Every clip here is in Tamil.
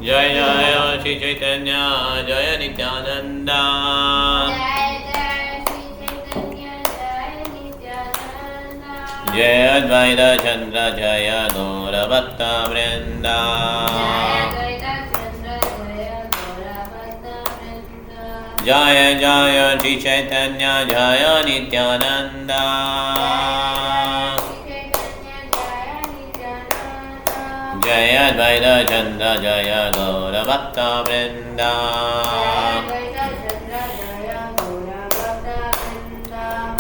जय जय श्री चैतन्य जय नित्यानंद जय अद्वैत चंद्र जय गौरभक्त वृंद जय जय श्री चैतन्य जय नित्यानंद जय अद्वैत चंद्र जय गौरभक्त वृंद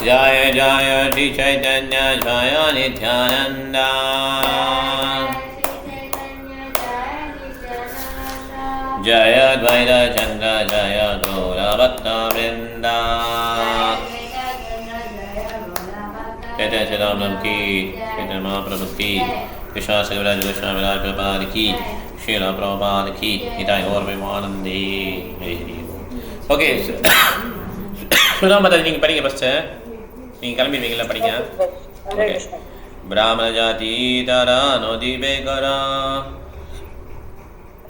जय जय श्री चैतन्य जय नित्यानंद जय अद्वैत चंद्र जय गौरभक्त वृंद चैतन्य चेतनामृत की चैतन्य महाप्रभु की कृष्णा शिवराज कृष्णा विराज प्रभुपाद की श्रील प्रभुपाद की हिताय और विमानंदे. ஓகே சுதா மாதாஜி நீங்கள் படிங்க ஃபஸ்ட்டு. நீங்கள் கிளம்பிடுவீங்களா? படிங்க. ஓகே. பிராமண ஜாதி தரா நோதி பேகரா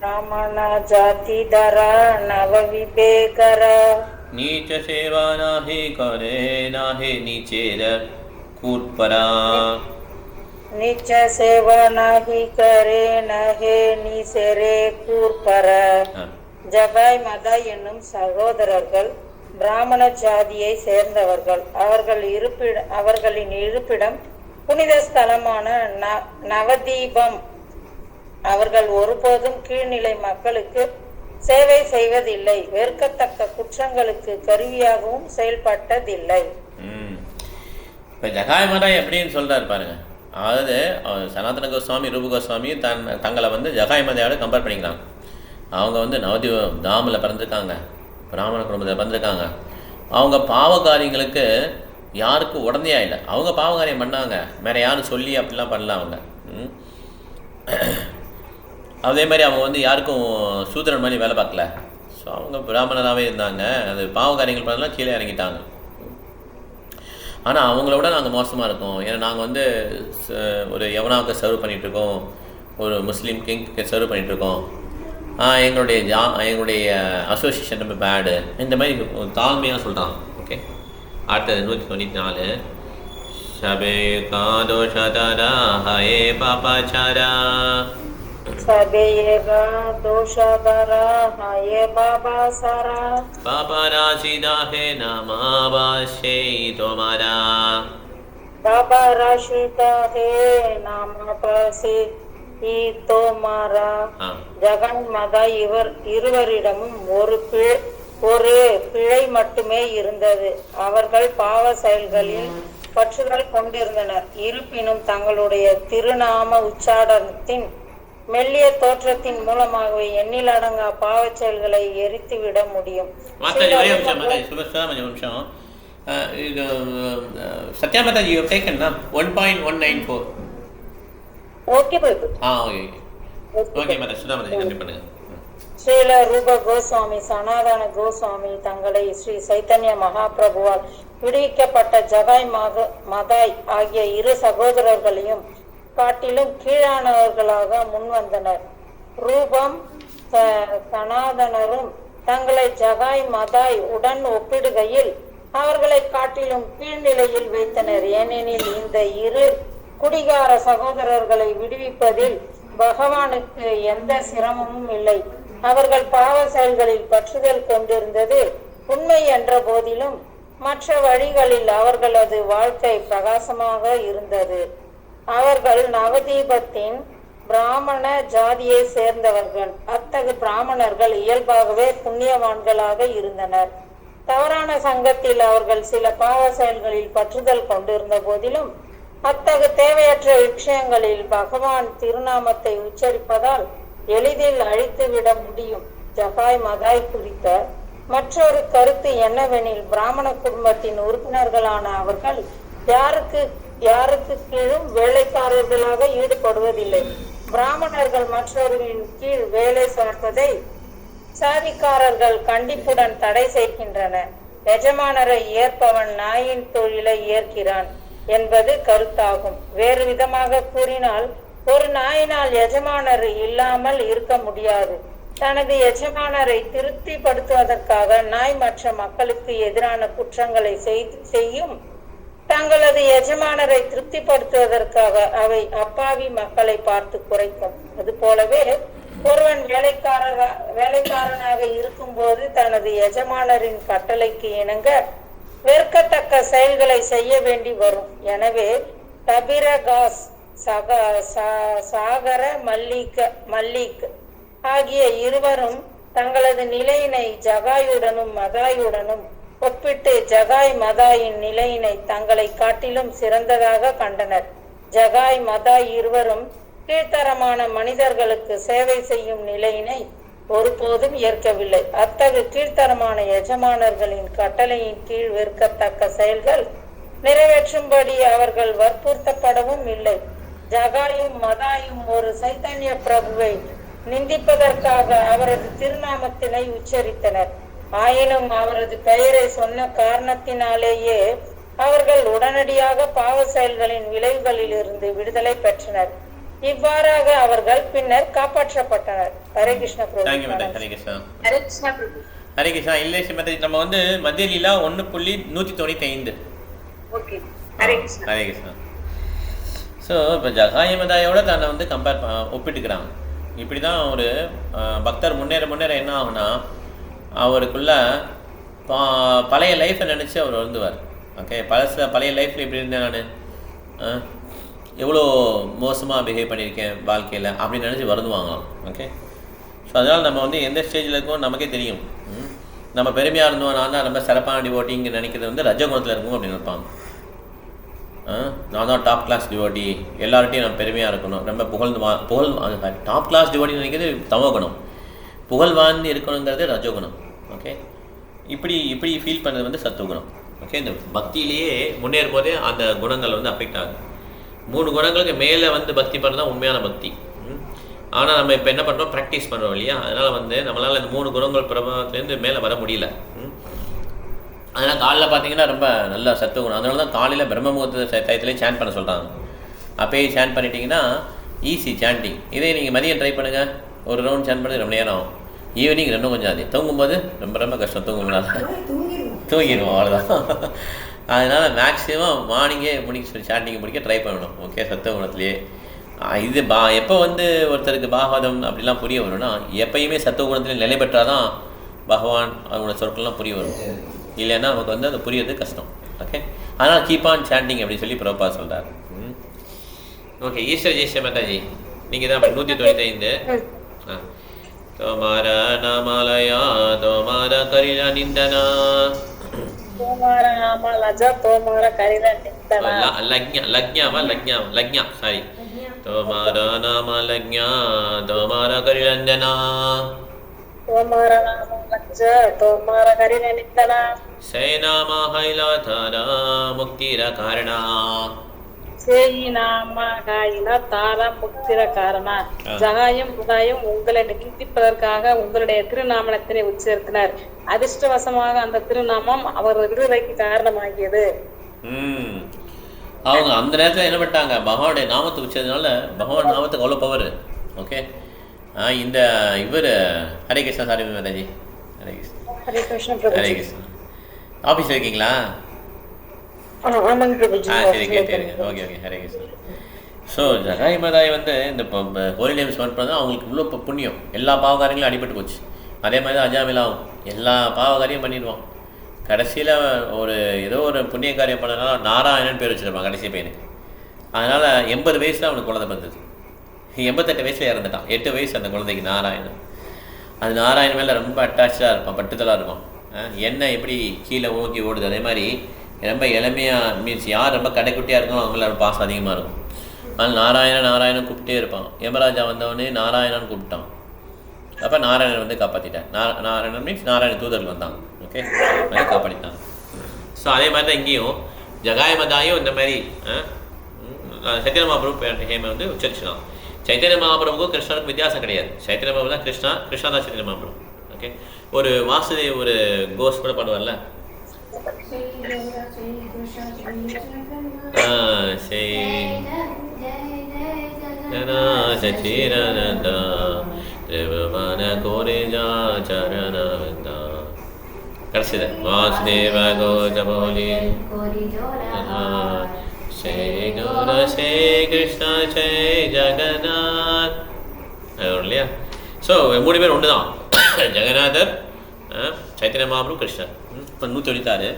ब्राह्मण जाति दरा नव विवेकर नीच सेवा नाही करे नाहे नीचेर कूटपरा नीच सेवा नाही करे नहे நீசரே கூர்பர. ஜகாய் மதாய் என்னும் சகோதரர்கள் பிராமண ஜாதியை சேர்ந்தவர்கள். அவர்களின் இருப்பிடம் புனித ஸ்தலமான நவதீபம். அவர்கள் ஒருபோதும் கீழ்நிலை மக்களுக்கு சேவை செய்வதில்லை. வெறுக்கத்தக்க குற்றங்களுக்கு கருவியாகவும் செயல்பட்டதில்லை. இப்போ ஜகாய் மதாய் எப்படின்னு சொல்கிறார் பாருங்க. அதாவது சனாதன கோஸ்வாமி ரூப கோஸ்வாமி தங்களை வந்து ஜகாய் மதையோட கம்பேர் பண்ணிக்கிறாங்க. அவங்க வந்து நவதீபம் தாமில் பிறந்திருக்காங்க, பிராமண குடும்பத்தில் பிறந்திருக்காங்க. அவங்க பாவகாரியங்களுக்கு யாருக்கும் உடனேயா இல்லை. அவங்க பாவகாரியம் பண்ணாங்க, வேறு யாரும் சொல்லி அப்படிலாம் பண்ணல அவங்க. அதே மாதிரி அவங்க வந்து யாருக்கும் சூத்திரன் மாதிரி வேலை பார்க்கல. ஸோ அவங்க பிராமணராகவே இருந்தாங்க. அது பாவகாரியங்கள் பண்ணலாம் கீழே இறங்கிட்டாங்க. ஆனால் அவங்களோட நாங்கள் மோசமாக இருக்கோம். ஏன்னா நாங்கள் வந்து ஒரு யவனாவுக்கு சர்வ் பண்ணிகிட்ருக்கோம், ஒரு முஸ்லீம் கிங்க்கு சர்வ் பண்ணிகிட்ருக்கோம். எங்களுடைய அசோசியேஷன் ரொம்ப பேடு, இந்த மாதிரி தாழ்மையாக சொல்கிறான். ஓகே. அடுத்தது 194. சபே காதோஷதரா ஹயே பாபாச்சாரா சபேயேகா தோஷதரா ஹயே பாபாசாரா பாபாராசிதா ஹே நாமாபாஷே தோமாரா பாபாராசிதா ஹே நாமாபாஷே தோமாரா. ஜகன் மதா இருவரிடமும் ஒரு பிழை மட்டுமே இருந்தது. அவர்கள் பாவ செயல்களில் பற்றுதல் கொண்டிருந்தனர். இருப்பினும் தங்களுடைய திருநாம உச்சாடனத்தின் மெல்லிய தோற்றத்தின் மூலமாகவே எண்ணில் அடங்கா பாவ செயல்களை எரித்துவிட முடியும். Sathya Mataji you have taken na 1.194. Okay Babu. Okay Mataji Sudha Mataji கண்டிப்பா பண்ணுங்க. ஸ்ரீல ரூப கோஸ்வாமி சனாதன கோஸ்வாமி தங்களை ஸ்ரீ சைத்தன்ய மகாபிரபுவால் விடுவிக்கப்பட்ட ஜகாய் மதாய் ஆகிய இரு சகோதரர்களையும் காட்டிலும் கீழானவர்களாக முன்வந்தனர். ரூபம் சனாதனரும் தங்களை ஜகாய் மதாய் உடன் ஒப்பிடுகையில் அவர்களை காட்டிலும் கீழ்நிலையில் வைத்தனர். ஏனெனில் இந்த இரு குடிகார சகோதரர்களை விடுவிப்பதில் பகவானுக்கு எந்த சிரமமும் இல்லை. அவர்கள் பாவ செயல்களில் பற்றுதல் கொண்டிருந்தது உண்மை என்ற போதிலும் மற்ற வழிகளில் அவர்களது வாழ்க்கை பிரகாசமாக இருந்தது. அவர்கள் நவதீபத்தின் பிராமண ஜாதியை சேர்ந்தவர்கள். அத்தகு பிராமணர்கள் இயல்பாகவே புண்ணியவான்களாக இருந்தனர். தவறான சங்கத்தில் அவர்கள் சில பாவ செயல்களில் பற்றுதல் கொண்டிருந்த போதிலும் அத்தகு தேவையற்ற விஷயங்களில் பகவான் திருநாமத்தை உச்சரிப்பதால் எளிதில் அழித்துவிட முடியும். ஜகாய் மதாய் குறித்த மற்றொரு கருத்து என்னவெனில், பிராமண குடும்பத்தின் உறுப்பினர்களான அவர்கள் யாருக்கு கீழும் வேலைக்காரர்களாக ஈடுபடுவதில்லை. பிராமணர்கள் மற்றவர்களின் கீழ் வேலை பார்ப்பதை சாதிக்காரர்கள் கண்டிப்புடன் தடை செய்கின்றனர். எஜமானரை ஏற்பவன் நாயின் தொழிலை ஏற்கிறான் என்பது கருத்தாகும். வேறு விதமாக கூறினால், ஒரு நாயினால் எஜமானர் இல்லாமல் இருக்க முடியாது. தனது எஜமானரை திருப்திப்படுத்துவதற்காக நாய் மற்ற மக்களுக்கு எதிரான குற்றங்களை செய்யும். தங்களது எஜமானரை திருப்திப்படுத்துவதற்காக அவை அப்பாவி மக்களை பார்த்து குறைக்கும். அது போலவே ஒருவன் வேலைக்காரனாக இருக்கும் போது தனது எஜமானரின் கட்டளைக்கு இணங்க வெறுக்கத்தக்க செயல்களை செய்ய வேண்டி வரும். எனவே தபிரகாஸ் சாகர மல்லிக் ஆகிய இருவரும் தங்களது நிலையினை ஜகாயுடனும் மதாயுடனும் ஒப்பிட்டு ஜகாய் மதாயின் நிலையினை தங்களை காட்டிலும் சிறந்ததாக கண்டனர். ஜகாய் மதாய் இருவரும் கீழ்த்தரமான மனிதர்களுக்கு சேவை செய்யும் நிலையினை ஒருபோதும் ஏற்கவில்லை. அத்தகு கீழ்த்தரமான எஜமானர்களின் கட்டளையின் கீழ் வெறுக்கத்தக்க செயல்கள் நிறைவேற்றும்படி அவர்கள் வற்புறுத்தப்படவும் இல்லை. ஜகாயும் மதாயும் ஒரு சைத்தன்ய பிரபுவை நிந்திப்பதற்காக அவரது திருநாமத்தினை உச்சரித்தனர். ஆயினும் அவரது பெயரை சொன்ன காரணத்தினாலேயே அவர்கள் உடனடியாக பாவ செயல்களின் விளைவுகளில் இருந்து விடுதலை பெற்றனர். இவ்வாறாக அவர்கள் பின்னர் காப்பாற்றப்பட்டனர். ஹரே கிருஷ்ண பிரபு. ஹரே கிருஷ்ணா. இல்லை ஸ்ரீமதி, நம்ம வந்து மத்திய லீலா 1.195. ஹரே கிருஷ்ணா. ஸோ இப்போ ஜகாயமதாயோட தன்னை வந்து ஒப்பிட்டுக்கிறாங்க. இப்படி தான் ஒரு பக்தர் முன்னேற என்ன ஆகுனா அவருக்குள்ள பழைய லைஃப்பை நினச்சி அவர் வருந்துவார். ஓகே, பழைய லைஃப்பில் எப்படி இருந்தேன் நான், எவ்வளோ மோசமாக பிஹேவ் பண்ணியிருக்கேன் வாழ்க்கையில் அப்படின்னு நினச்சி வருந்துவாங்களாம். ஓகே, ஸோ அதனால் நம்ம வந்து எந்த ஸ்டேஜில் இருக்கோம் நமக்கே தெரியும். நம்ம பெருமையாக இருந்தோம், நான் தான் ரொம்ப சிறப்பான டிவோட்டிங்க நினைக்கிறது வந்து ரஜகுணத்தில் இருக்கும் அப்படின்னு நினைப்பாங்க. நான் தான் டாப் கிளாஸ் டிவோட்டி, எல்லார்ட்டையும் நான் பெருமையாக இருக்கணும், ரொம்ப புகழ் டாப் கிளாஸ் டிவோட்டின்னு நினைக்கிறது தமோகுணம், புகழ் வாழ்ந்து இருக்கணுங்கிறது ரஜோகுணம். ஓகே, இப்படி ஃபீல் பண்ணுறது வந்து சத்துவகுணம். ஓகே, இந்த பக்தியிலேயே முன்னேறும் போதே அந்த குணங்கள் வந்து அஃபெக்ட் ஆகுது. 3 குணங்களுக்கு மேலே வந்து பக்தி பண்ணுறது தான் உண்மையான பக்தி. ஆனால் நம்ம இப்போ என்ன பண்ணுறோம், ப்ராக்டிஸ் பண்ணுறோம் இல்லையா, அதனால் வந்து நம்மளால் இந்த 3 குணங்கள் பிரபாவத்துலேருந்து மேலே வர முடியல. அதனால் காலையில் பார்த்தீங்கன்னா ரொம்ப நல்ல சத்துவகுணம். அதனால தான் காலையில் பிரம்ம முகூர்த்த டயத்துலேயே சேன் பண்ண சொல்கிறாங்க. அப்போயே சேன் பண்ணிட்டீங்கன்னா ஈஸி சாண்டிங். இதே நீங்கள் மதியம் ட்ரை பண்ணுங்கள், ஒரு ரவுண்ட் சேன் பண்ணி ரொம்ப நேரம் ஆகும். ஈவினிங் இன்னும் கொஞ்சம் அது தூங்கும்போது ரொம்ப கஷ்டம், தூங்கிடுவோம் அவ்வளோதான். அதனால் மேக்ஸிமம் மார்னிங்கே சாண்டிங் முடிக்க ட்ரை பண்ணணும். ஓகே, சத்துவகுணத்துலேயே இது எப்போ வந்து ஒருத்தருக்கு பாகவதம் அப்படிலாம் புரிய வரும்னா, எப்பயுமே சத்துவகுணத்துலேயே நிலை பெற்றால் தான் பகவான் அவங்களோட சொற்கள்லாம் புரிய வரும். இல்லைன்னா நமக்கு வந்து அது புரியறது கஷ்டம். ஓகே, அதனால் கீப் ஆன் சாண்டிங் அப்படின்னு சொல்லி பிரபா சொல்கிறார். ஓகே, ஈஸ்வர் ஜெய்ஸ்ரீ மாதாஜி, நீங்கள் தான் 195. தோமாரா நாமாலயா தோமாரா கரிலா நிந்தனா தோமாரா நாமலஜ தோமாரா கரிலா நிந்தனா லக்ஞா சாரி தோமாரா நாமலக்ஞா தோமாரா கரிலந்தனா தோமாரா நாமலஜ தோமாரா கரிலா நிந்தனா சேனாமா ஹைலாதாரா முக்திர காரணா ஜகாயும் புதாயும் உங்களை நிந்திப்பதற்காக உங்களுடைய திருநாமத்தினை உச்சரித்தனர். அதிர்ஷ்டவசமாக அந்த திருநாமம் அவர் விடுதலைக்கு காரணமாகியது. அவங்க அந்த நேரத்தில் என்ன பண்ணிட்டாங்க, பகவானுடைய நாமத்தை உச்சதுனால பகவான் நாமத்துக்கு அவ்வளோ பவர். ஓகே, இந்த இவர் ஹரே கிருஷ்ணா சாரி மாதாஜி. ஹரே கிருஷ்ணா. ஆஃபீஸில் இருக்கீங்களா? சரி, கேட்டுருங்க. ஓகே, ஹரே கிருஷ்ணா. ஸோ ஜகாய் மதாய் வந்து இந்த ஹோலி நேம் ஸ்மரண் பண்ணது அவங்களுக்கு இவ்வளோ புண்ணியம். எல்லா பாவகாரியங்களும் அடிபட்டு போச்சு. அதே மாதிரி தான் அஜாமிலாவும் எல்லா பாவகாரியம் பண்ணிடுவான். கடைசியில் ஏதோ ஒரு புண்ணிய காரியம் பண்ணனால நாராயணன் பேர் வச்சுருப்பான் கடைசி பையனுக்கு. அதனால் 80 வயசில் அவனுக்கு குழந்தை பிறந்தது. 88 வயசில் இறந்துட்டான். 8 வயசு அந்த குழந்தைக்கு நாராயணன். அது நாராயணன் மேலே ரொம்ப அட்டாச்சாக இருப்பான், பட்டுதலாக இருப்பான். எண்ணெய் எப்படி கீழே ஓங்கி ஓடுது அதே மாதிரி ரொம்ப இளமையாக மீன்ஸ் யார் ரொம்ப கடைக்குட்டியாக இருக்கணும் அவங்கள பாசம் அதிகமாக இருக்கும். அதனால் நாராயணன் கூப்பிட்டே இருப்பான். யமராஜா வந்தவொடனே நாராயணன் கூப்பிட்டான். அப்போ நாராயணன் வந்து காப்பாற்றிட்டான். நாராயணன் மீன்ஸ் நாராயண தூதர்கள் வந்தாங்க. ஓகே, அதை காப்பாற்றிட்டாங்க. ஸோ அதே மாதிரி தான் இங்கேயும் ஜகாயமதாயும் இந்த மாதிரி சைத்தன்ய மகாபிரபு ஹேமை வந்து உச்சரிச்சுதான். சைத்தன்ய மகாபிரபுக்கும் கிருஷ்ணனுக்கும் வித்தியாசம் கிடையாது. சைத்தன்ய மகாபிரபு தான் கிருஷ்ணா தான் சைத்தன்ய மகாபிரபு. ஓகே, ஒரு வாசுதேவ் ஒரு கோஸ் கூட பண்ணுவார்ல, தேவமான கோரேஜா சரணவந்தா கடைசியில் வாசுதேவ கோஜபோலி ஜெய் குரு ஜெய் கிருஷ்ணா ஜெய் ஜெகநாத் இல்லையா. ஸோ 3 பேர் ஒன்று தான், ஜெகநாதர், சைத்தன்ய மகாபிரபு, கிருஷ்ணர். இப்போ 196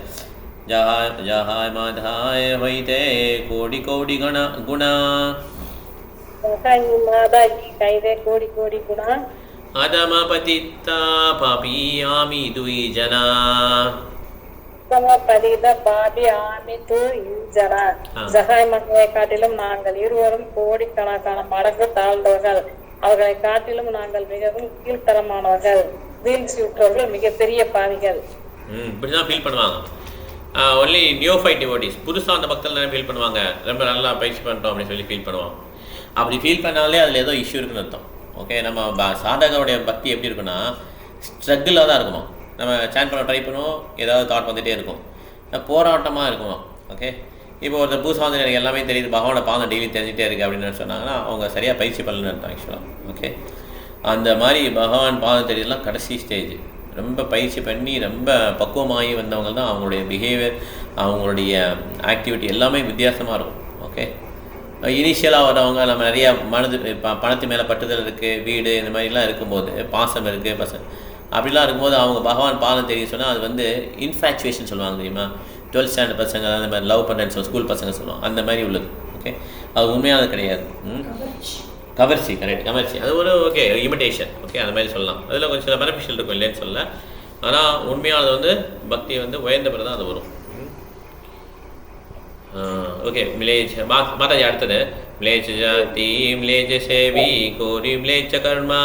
ஜஹாய மாதாய வைதே கோடி கோடி குணா கோடி கோடி குணா அதம பதித்தா பாபியாமி துயிஜனா ஜஹாய் மக்களை காட்டிலும் நாங்கள் இருவரும் கோடிக்கணக்கான மடங்கு தாழ்ந்தவர்கள், அவர்களை காட்டிலும் நாங்கள் மிகவும் கீழ்த்தரமானவர்கள், வீழ்ச்சியுற்றவர்கள், மிகப்பெரிய பாவிகள். இப்படிதான் ஃபீல் பண்ணுவாங்க. ஒன்லி நியோஃபைட் டிவோட்டிஸ், புதுசாக அந்த பக்தர்கள் நிறைய ஃபீல் பண்ணுவாங்க, ரொம்ப நல்லா பயிற்சி பண்ணிட்டோம் அப்படின்னு சொல்லி ஃபீல் பண்ணுவாங்க. அப்படி ஃபீல் பண்ணாலே அதில் ஏதோ இஷ்யூ இருக்குன்னு அர்த்தம். ஓகே, நம்ம சாதகனுடைய பக்தி எப்படி இருக்குன்னா ஸ்ட்ரகிளாக தான் இருக்குமா. நம்ம சேன் பண்ண ட்ரை பண்ணுவோம், ஏதாவது தாட் வந்துகிட்டே இருக்கும், போராட்டமாக இருக்குமா. ஓகே, இப்போ ஒருத்தர் புதுசாக வந்து எனக்கு எல்லாமே தெரியுது, பகவானை பாதம் டெய்லி தெரிஞ்சிட்டே இருக்குது அப்படின்னு சொன்னாங்கன்னா அவங்க சரியாக பயிற்சி பண்ணலன்னு அர்த்தம் ஆக்சுவலாக. ஓகே, அந்த மாதிரி பகவான் பாதம் தெரியலாம் கடைசி ஸ்டேஜ். ரொம்ப பயிற்சி பண்ணி ரொம்ப பக்குவமாகி வந்தவங்க தான் அவங்களுடைய பிஹேவியர், அவங்களுடைய ஆக்டிவிட்டி எல்லாமே வித்தியாசமாக இருக்கும். ஓகே, இனிஷியலாக வரவங்க நம்ம நிறையா பணத்து மேலே பட்டுதல் இருக்குது, வீடு இந்த மாதிரிலாம் இருக்கும்போது, பாசம் இருக்குது, அப்படிலாம் இருக்கும்போது அவங்க பகவான் பாதம் தெரிய சொன்னால் அது வந்து இன்ஃபேச்சுவேஷன் சொல்லுவாங்க தெரியுமா. 12th ஸ்டாண்டர்ட் பசங்க அந்த மாதிரி லவ் பண்ணுறேன்னு சொல்லி ஸ்கூல் பசங்க சொல்லுவாங்க, அந்த மாதிரி உள்ளது. ஓகே, அது உண்மையானது கிடையாது. கவர்ச்சி, கரெக்ட், கவர்ச்சி அது ஒரு ஓகே இமிடேஷன். ஓகே, அந்த மாதிரி சொல்லலாம். அதில் கொஞ்சம் சில பெனிஃபிஷியல் இருக்கும் இல்லைன்னு சொல்ல. ஆனால் உண்மையானது வந்து பக்தி வந்து உயர்ந்த பிறகு தான் அது வரும். ஓகே, மிலேஜ் மாதாஜி அடுத்தது மிலேஜ் ஜாதி மிலேஜ் சேவி கோரி மிலேஜ் கர்மா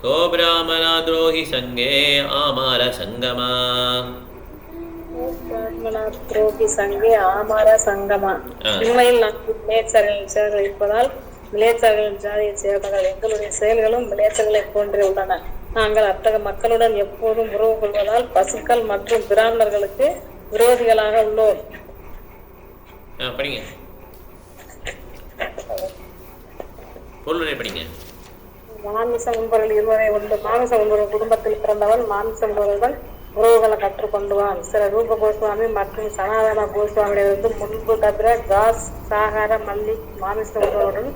கோ பிராமண துரோகி சங்கே ஆமார சங்கமா உண்மையில் நாங்கள் மிலேச்சர்களின் செயல்கள் இருப்பதால் மிலேச்சர்களின் ஜாதியை சேர்ந்தவர்கள். எங்களுடைய செயல்களும் மிலேச்சர்களை போன்றே உள்ளன. நாங்கள் அத்தகைய மக்களுடன் எப்போதும் உறவு கொள்வதால் பசுக்கள் மற்றும் பிராமணர்களுக்கு விரோதிகளாக உள்ளோம். படிங்க, படிங்க. மாமிச உண்பவர்கள் இருவரை உண்டு. மாமிச உண்பவர்கள் குடும்பத்தில் பிறந்தவன் மாமிச உண்பவர்களுடன் உறவுகளை கற்றுக்கொண்டுவான். சில ரூப கோஸ்வாமி மற்றும் சனாதன கோஸ்வாமியிலிருந்து முன்பு தவிர தாஸ், சாகர, மல்லிக் மாமிச உண்பவர்களுடன்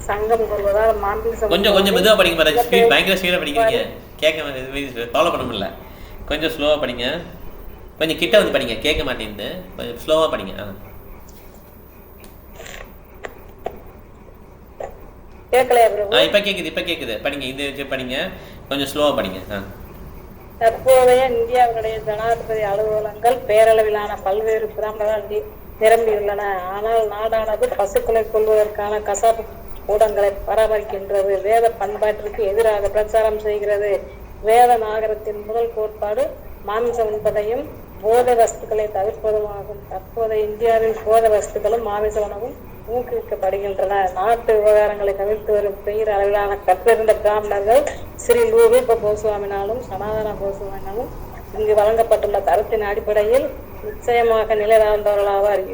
சங்கம் கொள்வதால் மாமிசம். கொஞ்சம் மெதுவாக படிங்க, பயங்கர ஸ்பீடாக படிக்கிறீங்க, கேட்க ஃபாலோ பண்ண முடியல. கொஞ்சம் ஸ்லோவாக படிங்க, கொஞ்சம் கிட்ட வந்து படிங்க, கேட்க மாட்டேங்குது, கொஞ்சம் ஸ்லோவாக படிங்க. இப்ப கேக்குது படிங்க, இது வச்சு படிங்க, கொஞ்சம் ஸ்லோவா படிங்க. தற்போதைய இந்தியாவுடைய ஜனாதிபதி அலுவலகங்கள் பேரளவிலான பல்வேறு பிராமணர்கள் நிரம்பியுள்ளன. ஆனால் நாடானது பசுக்களை கொள்வதற்கான கசாப்பு கூடங்களை பராமரிக்கின்றது. வேத பண்பாட்டிற்கு எதிராக பிரச்சாரம் செய்கிறது. வேத நாகரத்தின் முதல் கோட்பாடு மாமிசம் உண்பதையும் போதை வஸ்துக்களை தவிர்ப்பதுமாகும். தற்போதைய இந்தியாவில் போதை வஸ்துக்களும் மாமிச உணவும் ஊக்குவிக்கப்படுகின்றன. நாட்டு விவகாரங்களை கவிழ்த்து வரும் பெயர் அளவிலான கற்றிருந்த பிராமணர்கள் ஸ்ரீ ரூப கோஸ்வாமினாலும் சனாதன கோஸ்வாமினாலும் இங்கு வழங்கப்பட்டுள்ள தரத்தின் அடிப்படையில் நிச்சயமாக நிலைநாழ்ந்தவர்களாவார்.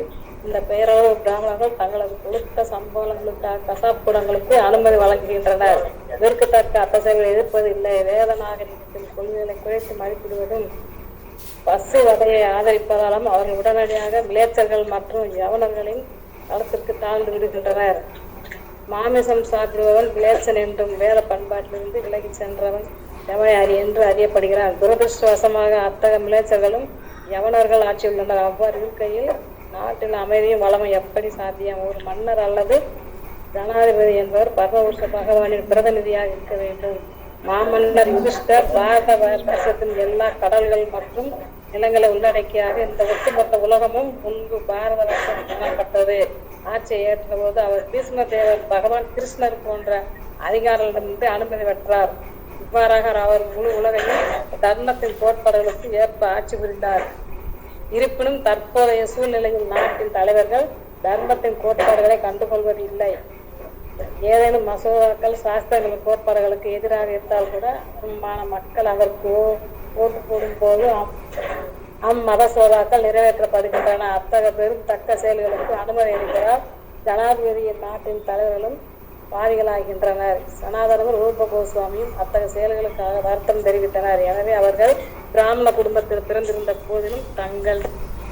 இந்த பெயரளவு பிராமணர்கள் தங்களது கொடுத்த சம்பளங்களுக்காக கசாப்புடங்களுக்கு அனுமதி வழங்குகின்றனர். இதற்குத்தக்க அத்தசைகளை எதிர்ப்பது இல்லை. வேத நாகரிகத்தின் கொள்கைகளை குறைத்து மதிப்பிடுவதும் பசு வகையை ஆதரிப்பதாலும் அவர்கள் உடனடியாக மிலேச்சர்கள் மற்றும் யவனர்களின் தளத்திற்கு தாழ்ந்து விடுகின்றனர். மாமிசம் சாப்பிடுபவன் மிலேச்சன் என்றும் வேத பண்பாட்டிலிருந்து விலகி சென்றவன் யவனாரி என்று அறியப்படுகிறான். துரதிருஷ்டவசமாக அத்தகைய மிலேச்சர்களும் யவனர்கள் ஆட்சியுள்ளனர். அவ்வாறு இருக்கையில் நாட்டில் அமைதியும் வளமும் எப்படி சாத்தியம்? ஒரு மன்னர் அல்லது ஜனாதிபதி என்பவர் பரமபுருஷ பகவானின் பிரதிநிதியாக இருக்க வேண்டும். மாமன்னர் யுதிஷ்டர் பாரத தேசத்தின் எல்லா கடல்கள் மற்றும் நிலங்களை உள்ளடக்கியாக இந்த ஒட்டுமொத்த உலகமும் முன்பு பாரத தேசம் காணப்பட்டது. ஆட்சியை ஏற்ற போது அவர் பீஷ்ம தேவர் பகவான் கிருஷ்ணர் போன்ற அதிகாரிகளிடமிருந்து அனுமதி பெற்றார். இவ்வாறாக அவர் முழு உலகையும் தர்மத்தின் கோட்பாடுகளுக்கு ஏற்ப ஆட்சி புரிந்தார். இருப்பினும் தற்போதைய சூழ்நிலையில் நாட்டின் தலைவர்கள் தர்மத்தின் கோட்பாடுகளை கண்டுகொள்வது இல்லை. ஏதேனும் மசோதாக்கள் சாஸ்திரங்களின் கோட்பாடுகளுக்கு எதிராக இருந்தால் கூட மக்கள் அதற்கு ஓட்டு போடும் போது அம்மத சோதாக்கள் நிறைவேற்றப்படுகின்றன. அத்தகைய பெரும் தக்க செயல்களுக்கு அனுமதி அளிப்பதால் ஜனாதிபதிய நாட்டின் தலைவர்களும் பாவிகளாகின்றனர். சனாதனரும் ரூப கோஸ்வாமியும் அத்தகைய செயல்களுக்காக வருத்தம் தெரிவித்தனர். எனவே அவர்கள் பிராமண குடும்பத்தில் பிறந்திருந்த போதிலும் தங்கள்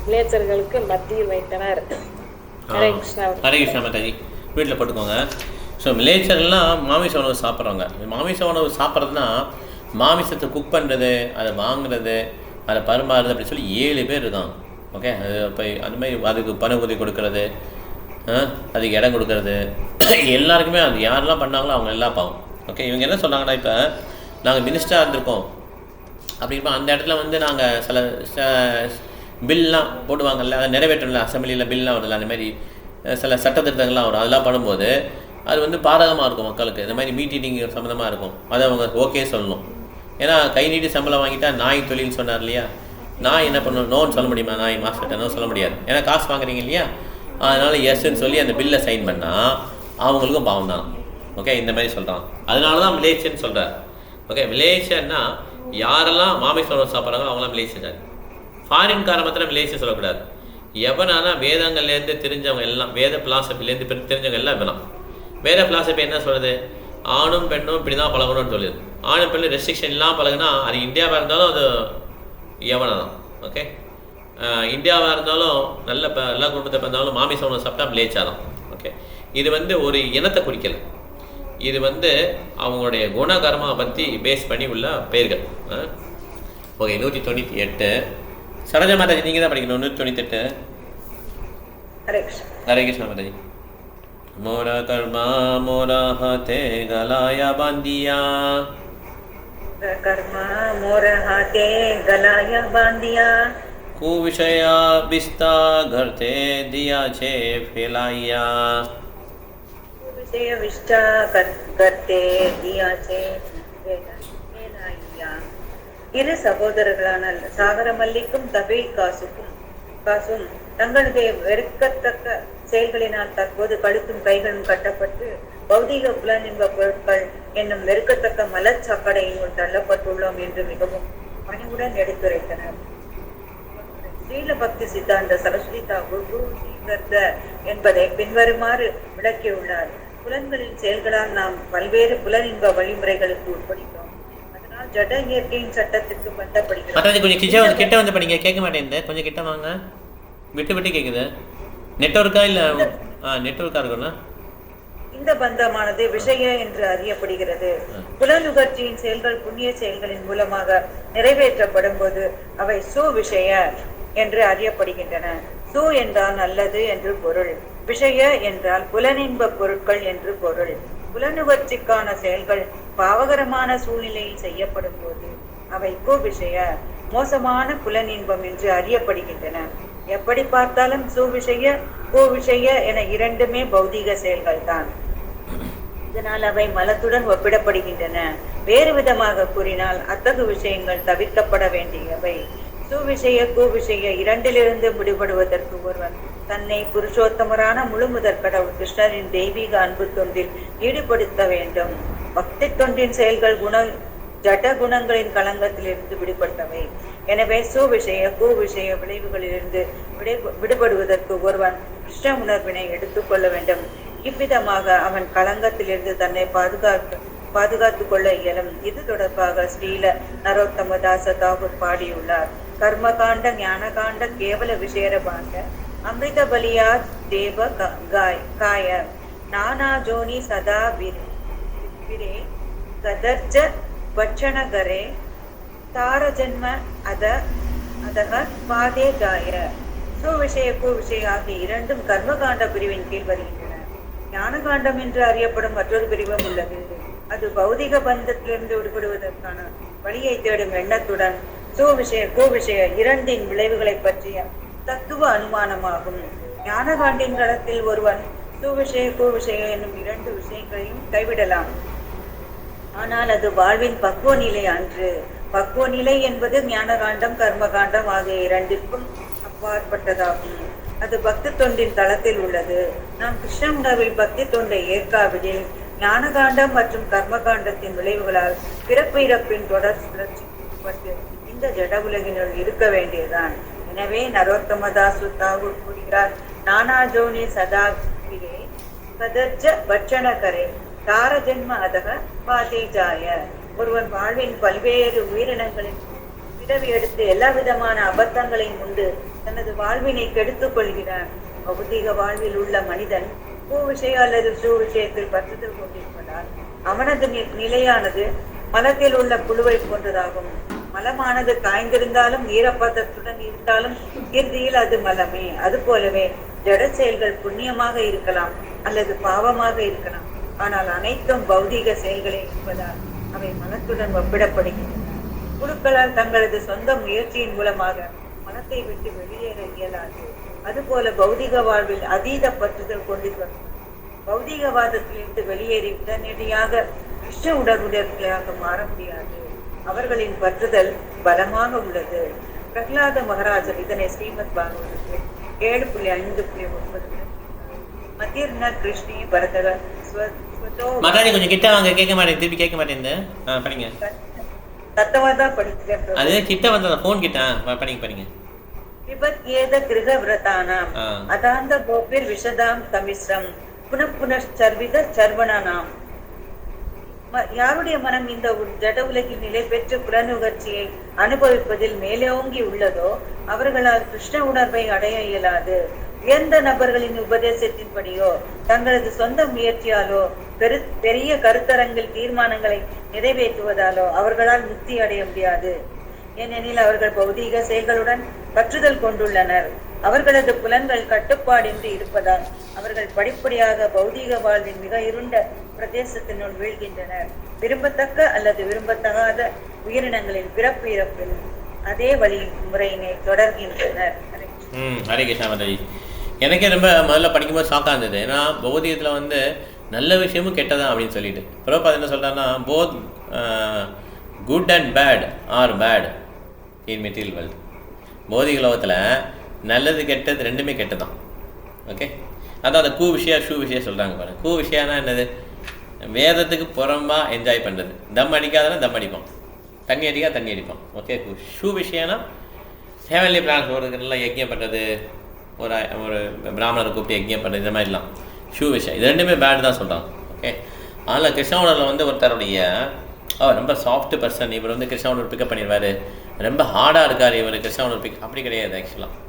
இளைஞர்களுக்கு மத்தியில் வைத்தனர். ஹரே கிருஷ்ணா. ஹரே கிருஷ்ணா மாதாஜி. வீட்டில் போட்டுக்கோங்க. ஸோ மிலேச்சர்லாம் மாமிச உணவு சாப்பிட்றவங்க. மாமிச உணவு சாப்பிட்றதுனா மாமிசத்தை குக் பண்ணுறது, அதை வாங்குறது, அதை பரிமாறுறது அப்படி சொல்லி 7 பேர் இருக்காங்க. ஓகே, அது இப்போ அதுமாதிரி அதுக்கு பண கொடுக்கறது, அதுக்கு இடம் கொடுக்கறது, எல்லாருக்குமே அது யாரெல்லாம் பண்ணாங்களோ அவங்க எல்லாம் பாவம். ஓகே, இவங்க என்ன சொன்னாங்கன்னா, இப்போ நாங்கள் மினிஸ்டராக இருந்திருக்கோம் அப்படின்னா அந்த இடத்துல வந்து நாங்கள் சில பில்லாம் போடுவாங்கல்ல, அதை நிறைவேற்றல, அசம்பிளியில் பில்லாம் வருதுல்ல, அந்தமாதிரி சில சட்டத்திட்டங்கள்லாம் வரும். அதெல்லாம் பண்ணும்போது அது வந்து பாதகமாக இருக்கும் மக்களுக்கு. இந்த மாதிரி மீட்டிங் சம்மந்தமாக இருக்கும். அதை அவங்க ஓகே சொல்லணும். ஏன்னா கை நீட்டி சம்பளம் வாங்கிட்டா நாய் தொழில் சொன்னார் இல்லையா, நாய் என்ன பண்ணணும், நோன்னு சொல்ல முடியுமா? நாய் மாஸ்டர்னோ சொல்ல முடியாது. ஏன்னா காசு வாங்குறீங்க இல்லையா, அதனால் எஸ்ன்னு சொல்லி அந்த பில்லை சைன் பண்ணால் அவங்களுக்கும் பாவம் தான். ஓகே, இந்த மாதிரி சொல்கிறான். அதனால தான் மிலேச்சன்னு சொல்கிறார். ஓகே, மிலேச்சன்னா யாரெல்லாம் மாமிச உணவு சாப்பிட்றாங்களோ அவங்களாம் மிலேச்சன். ஃபாரின்கார மாத்திரம் மிலேச்சன் சொல்லக்கூடாது. எவனானா வேதங்கள்லேருந்து தெரிஞ்சவங்க எல்லாம், வேத பிலாசபிலேருந்து தெரிஞ்சவங்க எல்லாம் வேணாம். வேத பிலாசபி என்ன சொல்கிறது, ஆணும் பெண்ணும் இப்படி தான் பழகணும்னு சொல்லுது. ஆணும் பெண்ணும் ரெஸ்ட்ரிக்ஷன் இல்லாமல் பழகுனா அது இந்தியாவாக இருந்தாலும் அது எவனை தான். ஓகே, இந்தியாவாக இருந்தாலும் எல்லா குடும்பத்தை பிறந்தாலும் மாமிச உணவு சாப்பிட்டா மிலேச்சா தான். ஓகே, இது வந்து ஒரு இனத்தை குறிக்கலை, இது வந்து அவங்களுடைய குணகர்மா பற்றி பேஸ் பண்ணி உள்ள பெயர்கள். ஓகே, 198. சரோஜா மாதாஜி நீங்கள் தான் படிக்கணும். 198. ஹரே கிருஷ்ணா மாதாஜி. मोरा कर्मा मोरा हाथे गलाया बांधिया, कर्मा मोरा हाथे गलाया बांधिया, कुविषया बिस्ता घरते दिया छे फैलाया, कुविषय विष्टा करते दिया छे फैलाया. இரு சகோதரர்களான சாகரமல்லிக்கும் தபை காசும் தங்களுடைய வெறுக்கத்தக்க செயல்களினால் தற்போது கழுத்தும் கைகளும் கட்டப்பட்டு பௌதிக புலனின்ப பொருட்கள் என்னும் வெறுக்கத்தக்க மலச்சாக்கடையினுள் தள்ளப்பட்டுள்ளோம் என்று மிகவும் பணிவுடன் எடுத்துரைத்தனர். ஸ்ரீல பக்தி சித்தாந்த சரஸ்வதி தாகூர் குரு ஸ்ரீகர்த என்பதை பின்வருமாறு விளக்கியுள்ளார். புலன்களின் செயல்களால் நாம் பல்வேறு புலனின்ப வழிமுறைகளுக்கு உட்படுகிறோம். அதனால் ஜட இயற்கையின் சட்டத்திற்கு பந்தப்படுகிறோம். கொஞ்சம் கிட்ட வந்து படிங்க, கேட்க மாட்டேங்குது. கொஞ்சம் கிட்ட வாங்க, விட்டு கேக்குது. நெட்வொர்க்கா இல்ல நெட்வொர்க்கா இருக்கும்னா இந்த பந்தமானது விஷய என்று அறியப்படுகிறது. புலனுகர்ச்சியின் செயல்கள் புண்ணிய செயல்களின் மூலமாக நிறைவேற்றப்படும் போது அவை சுவிஷய என்று அறியப்படுகின்றன. சு என்றால் நல்லது என்று பொருள், விஷய என்றால் புலனின்ப பொருட்கள் என்று பொருள். புலனுகர்ச்சிக்கான செயல்கள் பாவகரமான சூழ்நிலையில் செய்யப்படும் போது அவை குவிஷய மோசமான புலனின்பம் என்று அறியப்படுகின்றன. எப்படி பார்த்தாலும் சுவிஷய குவிஷய என இரண்டுமே பௌதிக செயல்கள் தான். இதனால் அவை மலத்துடன் ஒப்பிடப்படுகின்றன. வேறு விதமாக கூறினால் அத்தகு விஷயங்கள் தவிர்க்கப்பட வேண்டியவை. சுவிஷய குவிஷய இரண்டிலிருந்து விடுபடுவதற்கு ஒருவன் தன்னை புருஷோத்தமரான முழுமுதற் கடவுள் கிருஷ்ணரின் தெய்வீக அன்பு தொண்டில் ஈடுபடுத்த வேண்டும். பக்தி தொண்டின் செயல்கள் ஜட குணங்களின் களங்கத்திலிருந்து விடுபட்டவை. எனவே சுவிஷய குவிஷய விளைவுகளிலிருந்து விடுபடுவதற்கு ஒருவன் கிருஷ்ண உணர்வினை எடுத்துக்கொள்ள வேண்டும். இவ்விதமாக அவன் களங்கத்திலிருந்து தன்னை பாதுகாத்துக் கொள்ள இயலும். இது தொடர்பாக ஸ்ரீல நரோத்தமதாச தாகூர் பாடியுள்ளார். கர்மகாண்ட ஞானகாண்ட கேவல விஷயரபாண்ட அமிர்த பலியா தேவ காய நானா ஜோனி சதா விரே கதர்ஜ வச்சனகரே தார ஜன்ம அதக பாதே காய. சுவிஷய குவிஷய ஆகிய இரண்டும் கர்மகாண்ட பிரிவின் கீழ் வருகின்றன. ஞானகாண்டம் என்று அறியப்படும் மற்றொரு பிரிவும் உள்ளது. அது பௌதிக பந்தத்திலிருந்து விடுபடுவதற்கான வழியை தேடும் எண்ணத்துடன் சுவிஷய குவிஷய இரண்டின் விளைவுகளை பற்றிய தத்துவ அனுமானமாகும். ஞானகாண்டின் களத்தில் ஒருவன் சுவிஷய குவிஷய என்னும் இரண்டு விஷயங்களையும் கைவிடலாம். ஆனால் அது வாழ்வின் பக்குவ நிலை அன்று. பக்குவ நிலை என்பது ஞானகாண்டம் கர்மகாண்டம் ஆகிய இரண்டிற்கும் அப்பாற்பட்டதாகும். அது பக்தி தொண்டின் தளத்தில் உள்ளது. நாம் கிருஷ்ண உணர்வில் பக்தி தொண்டை ஏற்காவிடில் ஞானகாண்டம் மற்றும் கர்மகாண்டத்தின் விளைவுகளால் பிறப்பு இறப்பின் தொடர் சுழற்சிப்பட்டு இந்த ஜட உலகினுள் இருக்க வேண்டியதுதான். எனவே நரோத்தமதாசு தாகூர் கூறுகிறார், நானா ஜோனி சதா கதர்ஜ பட்சணகரே தாரஜன்ம அதக பாதேஜாய. ஒருவன் வாழ்வின் பல்வேறு உயிரினங்களின் பிறவி எடுத்து எல்லா விதமான அபத்தங்களையும் உண்டு தனது வாழ்வினை கெடுத்துக் கொள்கிறான். பௌதிக வாழ்வில் உள்ள மனிதன் பூ விஷயம் அல்லது சூ விஷயத்தில் பற்றுதல் கொண்டிருப்பதால் அவனது நிலையானது மலத்தில் உள்ள புழுவை போன்றதாகும். மலமானது காய்ந்திருந்தாலும் ஈரப்பதத்துடன் இருந்தாலும் இறுதியில் அது மலமே. அது போலவே ஜட செயல்கள் புண்ணியமாக இருக்கலாம் அல்லது பாவமாக இருக்கலாம். ஆனால் அனைத்தும் பௌதீக செயல்களே என்பதால் அவை மலத்துடன் ஒப்பிடப்படுகின்றன. குழுக்களால் தங்களது சொந்த முயற்சியின் மூலமாக மனத்தை விட்டு வெளியேற இயலாது. அதுபோல பௌதிக வாழ்வில் அதீத பற்றுதல் கொண்டிருக்கும் பௌதிகவாதத்திலிருந்து வெளியேறி உடனடியாக கிருஷ்ண உணர்வுடையவர்களாக மாற முடியாது. அவர்களின் பற்றுதல் பலமாக உள்ளது. பிரகலாத மகாராஜர் இதனை ஸ்ரீமத் பாகவதத்தில் 7.5.9 மத்தியர்ன கிருஷ்ணி பரதக மாதாஜி கொஞ்சம் கிட்ட வாங்க, கேட்க மாட்டேன், திருப்பி கேட்க மாட்டேன். படிங்க, சத்தமா தான் படிக்கிறேன். அது கிட்ட வந்தா போன் கிட்ட படிங்க. விபத்யேத கிருஹ விரதானாம் அதாந்த கோபிர் விஷதாம் தமிஸ்ரம் புனப்புனர்ச்சர்வித சர்வணானாம். யாருடைய மனம் இந்த ஜட உலகில் நிலை பெற்று புலனுகர்ச்சியை அனுபவிப்பதில் மேலோங்கி உள்ளதோ அவர்களால் கிருஷ்ண உணர்வை அடைய இயலாது. உயர்ந்த நபர்களின் உபதேசத்தின்படியோ தங்களது சொந்த முயற்சியாலோ பெரிய கருத்தரங்கில் தீர்மானங்களை நிறைவேற்றுவதாலோ அவர்களால் முக்தி அடைய முடியாது. ஏனெனில் அவர்கள் பௌதீக செயல்களுடன் பற்றுதல் கொண்டுள்ளனர். அவர்களது புலன்கள் கட்டுப்பாடின்றி இருப்பதால் அவர்கள் படிப்படியாக பௌதீக வாழ்வின் மிக இருண்ட பிரதேசத்தினுள் வீழ்கின்றனர். விரும்பத்தக்க அல்லது விரும்பத்தகாத உயிரினங்களின் பிறப்பு இறப்பில் அதே வழி முறையினை தொடர்கின்றனர். ஹரே கிருஷ்ணா மாதாஜி. எனக்கே ரொம்ப முதல்ல படிக்கும்போது ஷாக்காக இருந்தது. ஏன்னா பௌதிகத்தில் நல்ல விஷயமும் கெட்டதான் அப்படின்னு சொல்லிட்டு பிரபுபாத் என்ன சொல்கிறாருன்னா, both good and bad are bad in material world. பௌதிக லோகத்தில் நல்லது கெட்டது ரெண்டுமே கெட்டதான். ஓகே, அதான் அந்த கூ விஷயம் ஷூ விஷயம் சொல்கிறாங்க பாருங்கள். கூ விஷயம்னா என்னது? வேதத்துக்கு புறம்பாக என்ஜாய் பண்ணுறது. தம் அடிக்காதனா தம் அடிப்போம், தண்ணி அடிக்காத தண்ணி அடிப்போம். ஓகே, ஷூ விஷயம்னா ஹேவன்லி பிளான்ஸ் ஒரு நல்லா யஜ்யம் பண்ணுறது, ஒரு பிராமணரை கூப்பிட்டு யஜ்யம் பண்ணுறது, இந்த மாதிரிலாம் ஷூ விஷயம். இது ரெண்டுமே பேட் தான் சொல்கிறாங்க. ஓகே, அதில் கிருஷ்ணாவனில் ஒருத்தருடைய ரொம்ப சாஃப்ட் பர்சன். இவர் கிருஷ்ணாவனர் பிக்கப் பண்ணிடுவார். ரொம்ப ஹார்டாக இருக்கார் இவர் கிருஷ்ணாவனர் பிக். அப்படி கிடையாது. ஆக்சுவலாக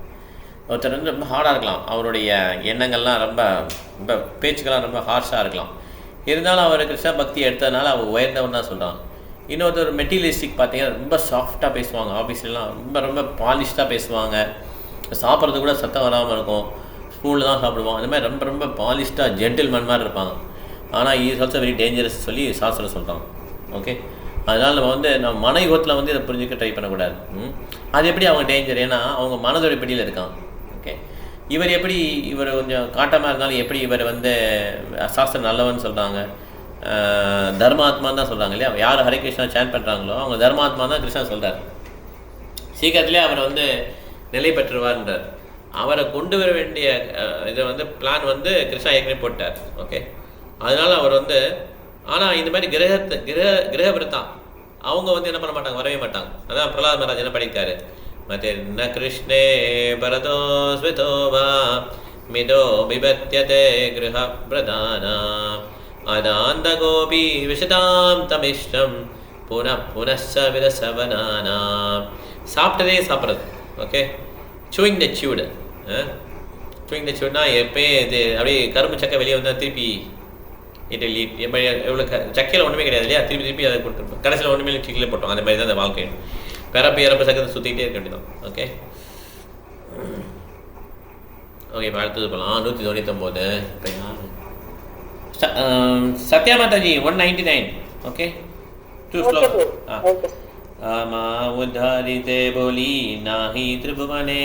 ஒருத்தர் ரொம்ப ஹார்டாக இருக்கலாம், அவருடைய எண்ணங்கள்லாம் ரொம்ப ரொம்ப பேச்சுக்கெல்லாம் ரொம்ப ஹார்ஷாக இருக்கலாம். இருந்தாலும் அவர் கிருஷ்ண பக்தி எடுத்ததுனால அவர் உயர்ந்தவன் தான் சொல்கிறாங்க. இன்னொருத்தர் மெட்டீரியலிஸ்டிக் பார்த்தீங்கன்னா ரொம்ப சாஃப்டாக பேசுவாங்க. ஆஃபீஸ்லாம் ரொம்ப ரொம்ப பாலிஷ்டாக பேசுவாங்க. சாப்பிட்றது கூட சத்தம் வராமல் இருக்கும். ஸ்பூனில் தான் சாப்பிடுவோம். அந்த மாதிரி ரொம்ப ரொம்ப பாலிஷ்டாக ஜென்டில்மேன் மாதிரி இருப்பாங்க. ஆனால் இஸ் ஆல்சோ வெரி டேஞ்சரஸ் சொல்லி சாஸ்திரம் சொல்கிறாங்க. ஓகே, அதனால் நம்ம மன யுகத்தில் இதை புரிஞ்சுக்க ட்ரை பண்ணக்கூடாது. அது எப்படி அவங்க டேஞ்சர்? ஏன்னா அவங்க மனதோட பிடியில் இருக்காங்க. ஓகே, இவர் கொஞ்சம் காட்டமாக இருந்தாலும் எப்படி இவர் சாஸ்திரம் நல்லவன்னு சொல்கிறாங்க, தர்மாத்மான்னு தான் சொல்கிறாங்க இல்லையா? யார் ஹரே கிருஷ்ணா சேன் பண்ணுறாங்களோ அவங்க தர்மாத்மா தான் கிருஷ்ணா சொல்கிறார். சீக்கிரத்திலே அவர் நிலை பெற்றுவார்ன்றார். அவரை கொண்டு வர வேண்டிய இதை பிளான் கிருஷ்ணா ஏற்கனவே போட்டார். ஓகே, அதனால் அவர் ஆனால் இந்த மாதிரி கிரகவிரதான் அவங்க என்ன பண்ண மாட்டாங்க, வரவே மாட்டாங்க. அதான் பிரகலாத் மகாராஜ் என்ன பண்ணியிருக்காரு, மத்திர்ன கிருஷ்ணே பரதோ ஸ்விதோவா மிதோ பிபத்யதே கிரக பிரதானா அதாந்த கோபி விஷதாம் தமிஷ்டம் புனச்ச விரசவனானாம். சாப்பிட்டதே சாப்பிட்றது. ஓகே, சூயிங் த சூடு. சூயிங் த சூட்னா எப்பயும் இது அப்படியே கரும்பு சக்கை வெளியே வந்தால் திருப்பி இட்லி எவ்வளோ சக்கையில் ஒன்றுமே கிடையாது இல்லையா? திருப்பி அதை கொடுத்துருப்போம். கடைசியில் ஒன்றுமே கீழே போட்டோம். அந்த மாதிரி தான் அந்த வாழ்க்கை. இறப்பு சக்கத்தை சுற்றிக்கிட்டே இருக்க வேண்டியதான். ஓகே ஓகே, இப்போ அடுத்தது போகலாம். 199. இப்போ சத்யா மாதாஜி 199. Okay, two shloka. ஆமா உத்தாரிதே போலி நாஹி திரிபுவனே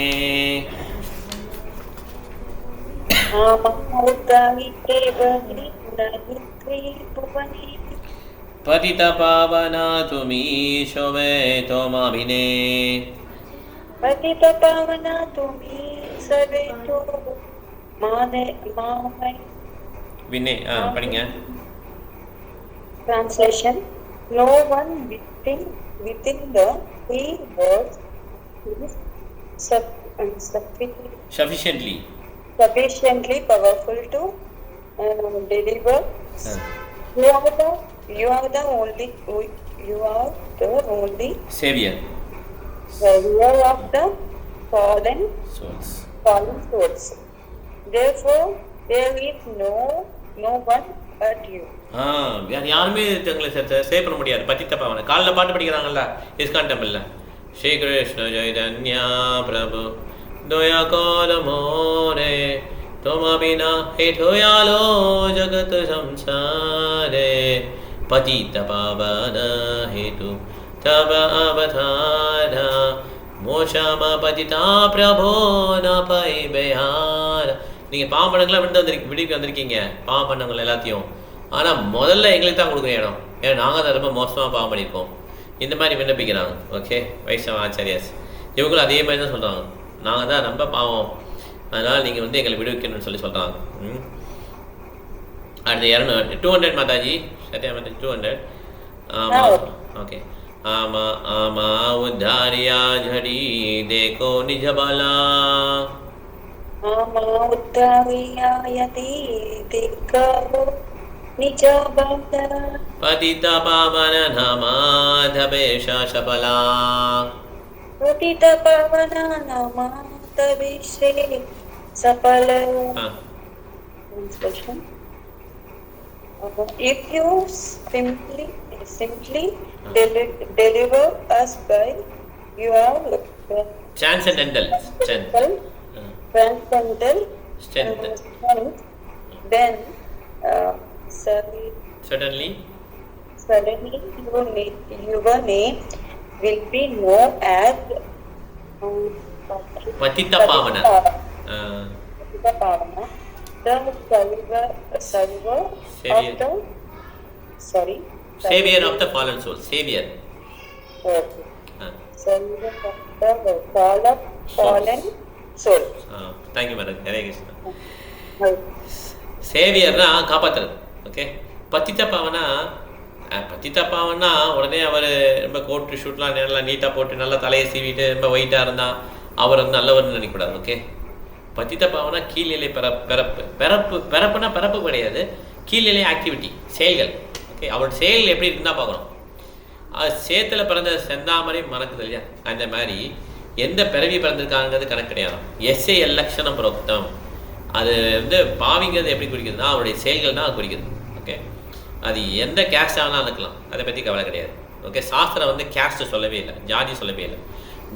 पतिता पावना तुमी शोभे तोमाभिने पतिता पावना तुमी सर्वे तो माने मामै विने पढ़िंग. Translation: No one within the three words is sufficiently powerful to deliver. You are the only Savior. savior of the fallen Souls. souls. Therefore, there is no one but you. வேறு யாருமே தங்களை சேவ் பண்ண முடியாது. பத்தித்த பாவனை காலைல பாட்டு படிக்கிறாங்கல்ல இஸ்கான் டெம்பிளில். ஸ்ரீ கிருஷ்ண சைதன்யா பிரபு தயா கால மோரே तुम बिना हेठोयालो जगत संसारे पतित पावन हेतु तब अवतारा मोक्षम पतिता प्रभो न पै बेहार. நீங்கள் பாம்பண்ணங்களாம் விடுவிக்க வந்திருக்கீங்க பாம்பண்ணங்கள் எல்லாத்தையும். ஆனால் முதல்ல எங்களுக்கு தான் கொடுக்குற இடம். ஏன்னா நாங்கள் தான் ரொம்ப மோசமாக பாவம் பண்ணியிருக்கோம். இந்த மாதிரி விண்ணப்பிக்கிறாங்க. ஓகே, வைஷ்ணவ ஆச்சாரியாஸ் இவங்களும் அதே மாதிரி தான் சொல்கிறாங்க. நாங்கள் தான் ரொம்ப பாவம், அதனால் நீங்கள் வந்து எங்களை விடுவிக்கணும்னு சொல்லி சொல்கிறாங்க. அடுத்து 200 மாதாஜி. சத்யா மாதாஜி 200. ஆமாம், ஓகே. ஆமாம் ஆமாம் உத்தாரியா ஜடி தேகோ நிஜ பலா. ஆமா உத்தாரியாயதி தேகோ நிஜ பலா. पतित पावन नमाधवेश सफला. पतित पावन नमाधवेश सफला. If you simply deliver us by your transcendental strength, then certainly your name will be known as Patita Pavana. Patita Pavana, the Savior of the fallen soul. Savior. Okay. Savior of the fallen soul. Thank you, madam. Hare Krishna. சேவியர்னா காப்பாற்றுறது. ஓகே, பத்தித்த பாவனா உடனே அவர் ரொம்ப கோட்டு ஷூட்லாம் நல்லா நீட்டாக போட்டு நல்லா தலையை சீவிட்டு ரொம்ப ஒயிட்டாக இருந்தால் அவர் வந்து நல்லவர்னு நினைக்கக்கூடாது. ஓகே, பத்தித்த பாவனா கீழ்நிலை பிறப்புனா பிறப்பு கிடையாது, கீழ்நிலை ஆக்டிவிட்டி செயல்கள். ஓகே, அவரோட செயல் எப்படி இருந்தால் பார்க்கணும். அது சேத்துல பிறந்த செந்தாமரை மணக்குது இல்லையா, அந்த மாதிரி எந்த பிறவி பிறந்திருக்காங்கிறது கணக்கு கிடையாது. எஸ்ஏ எல்லக்ஷணம் புரோக்தம். அது வந்து பாவிங்கிறது எப்படி குறிக்குதுன்னா அவருடைய செயல்கள் தான் குறிக்குது. ஓகே, அது எந்த கேஸ்ட் ஆனாலும் இருக்கலாம், அதை பற்றி கவலை கிடையாது. ஓகே, சாஸ்திரம் வந்து கேஸ்ட்டு சொல்லவே இல்லை, ஜாதி சொல்லவே இல்லை.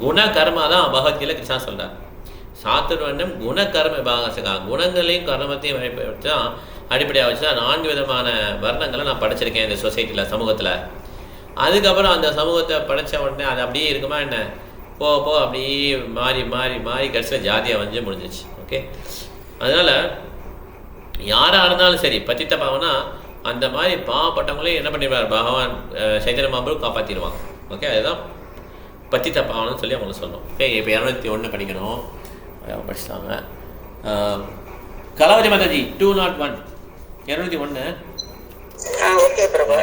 குண கர்மா தான் பகவத்கீதையில் கிருஷ்ணா சொல்கிறார். சாத்துர்வண்டம் குண கர்ம விபாகசகா. குணங்களையும் கர்மத்தையும் வச்சு தான் அடிப்படையாக வச்சு தான் 4 விதமான வர்ணங்களை நான் படிச்சிருக்கேன் இந்த சொசைட்டியில், சமூகத்தில். அதுக்கப்புறம் அந்த சமூகத்தை படித்த உடனே அது அப்படியே இருக்குமா என்ன, போ அப்படியே மாறி மாறி மாறி கடைசியில் ஜாதியாக வந்து முடிஞ்சிச்சு. ஓகே, அதனால் யாராக இருந்தாலும் சரி பத்தித்த பாவனா அந்த மாதிரி பாவப்பட்டவங்களையும் என்ன பண்ணிடுவார் பகவான் சைத்தன்ய மகாபிரபு காப்பாற்றிடுவாங்க. ஓகே, அதுதான் பத்தித்த பாவனன்னு சொல்லி அவங்களுக்கு சொல்லணும். ஓகே, இப்போ 201 படிக்கணும், படிச்சுட்டாங்க. கலாவதி மாதாஜி 201 201. ஓகே பிரபு.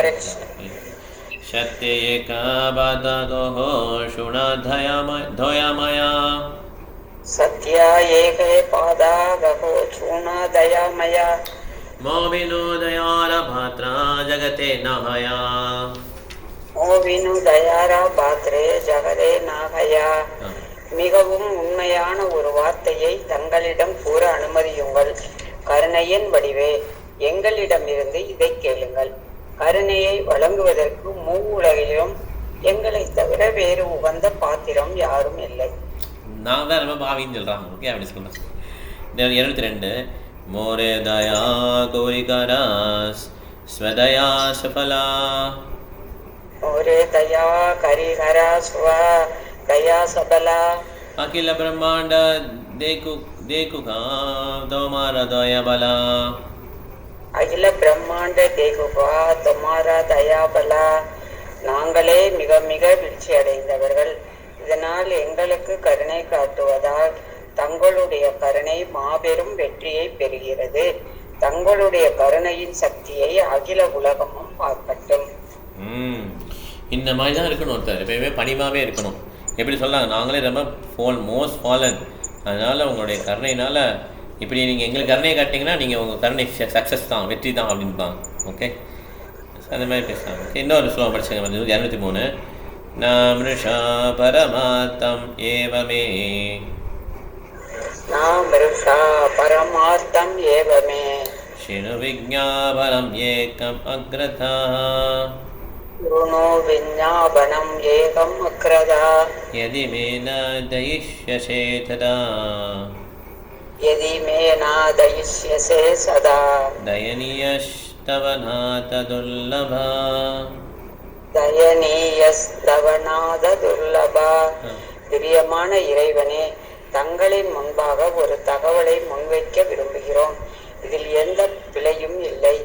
சத்ய ஏகாபதோ ஷுணதயமயா. சத்யா ஏகே பாதாகோ சூணாதயாமயா. மோ வினோதயார பாத்ரா ஜகதே நஹயா. மோ வினோதயார பாத்ரே ஜகதே நஹயா. மிகவும் உண்மையான ஒரு வார்த்தையை தங்களிடம் கூற அனுமதியுங்கள். கருணையின் வடிவே, எங்களிடமிருந்து இதை கேளுங்கள். கருணையை வழங்குவதற்கு மூவுலகிலும் எங்களை தவிர வேறு உகந்த பாத்திரம் யாரும் இல்லை. நான் தான் ரொம்ப பாவின்னு சொல்கிறாங்க. ஓகே, அப்படி சொல்கிறேன். 202 மோரே தயா கோரிகராஸ் ஸ்வதயா சஃபலா. மோரே தயா கரிகரா ஸ்வ தயா சபலா. அகில பிரம்மாண்ட தேகுகா தோமார தயா பலா. அகில பிரம்மாண்ட தேகுகா தோமாரா தயா பலா. நாங்களே மிக மிக வீழ்ச்சி அடைந்தவர்கள். இதனால் எங்களுக்கு கருணை காட்டுவதால் தங்களுடைய கருணை மாபெரும் வெற்றியை பெறுகிறது. தங்களுடைய கருணையின் சக்தியை அகில உலகமும் பார்க்கட்டும். இந்த மாதிரி தான் இருக்கணும். ஒருத்தர் எப்பயுமே பணிவாகவே இருக்கணும். எப்படி சொல்லாங்க, நாங்களே ரொம்ப மோஸ்ட் ஃபாலன், அதனால் உங்களுடைய கருணையினால் இப்படி நீங்கள் எங்களுக்கு கருணையை காட்டிங்கன்னா நீங்கள் உங்கள் கருணை சக்ஸஸ் தான், வெற்றி தான் அப்படின்னு தான். ஓகே, அந்த மாதிரி பேசலாம். ஓகே, இன்னொரு ஸ்லோகம் படிச்சுங்க. 203. நாமிருஷா பரமார்த்தம் ஏவமே நாமிருஷா பரமார்த்தம் ஏவமே ஷிணு விஜ்ஞாபனம் ஏகம் அக்ரதா ருணோ விஞ்ஞாபனம் ஏகம் அக்ரதா யதி மே ந தயிஷ்யசே ததா யதி மே ந தயிஷ்யசே சதா தயனீயஸ்தவ நாத துர்லபா தயனீயஸ்தவநாத துர்லபா. பிரியமான இறைவனே, தங்களின் முன்பாக ஒரு தகவலை முன்வைக்க விரும்புகிறோம். இதில் எந்த பிழையும் இல்லை.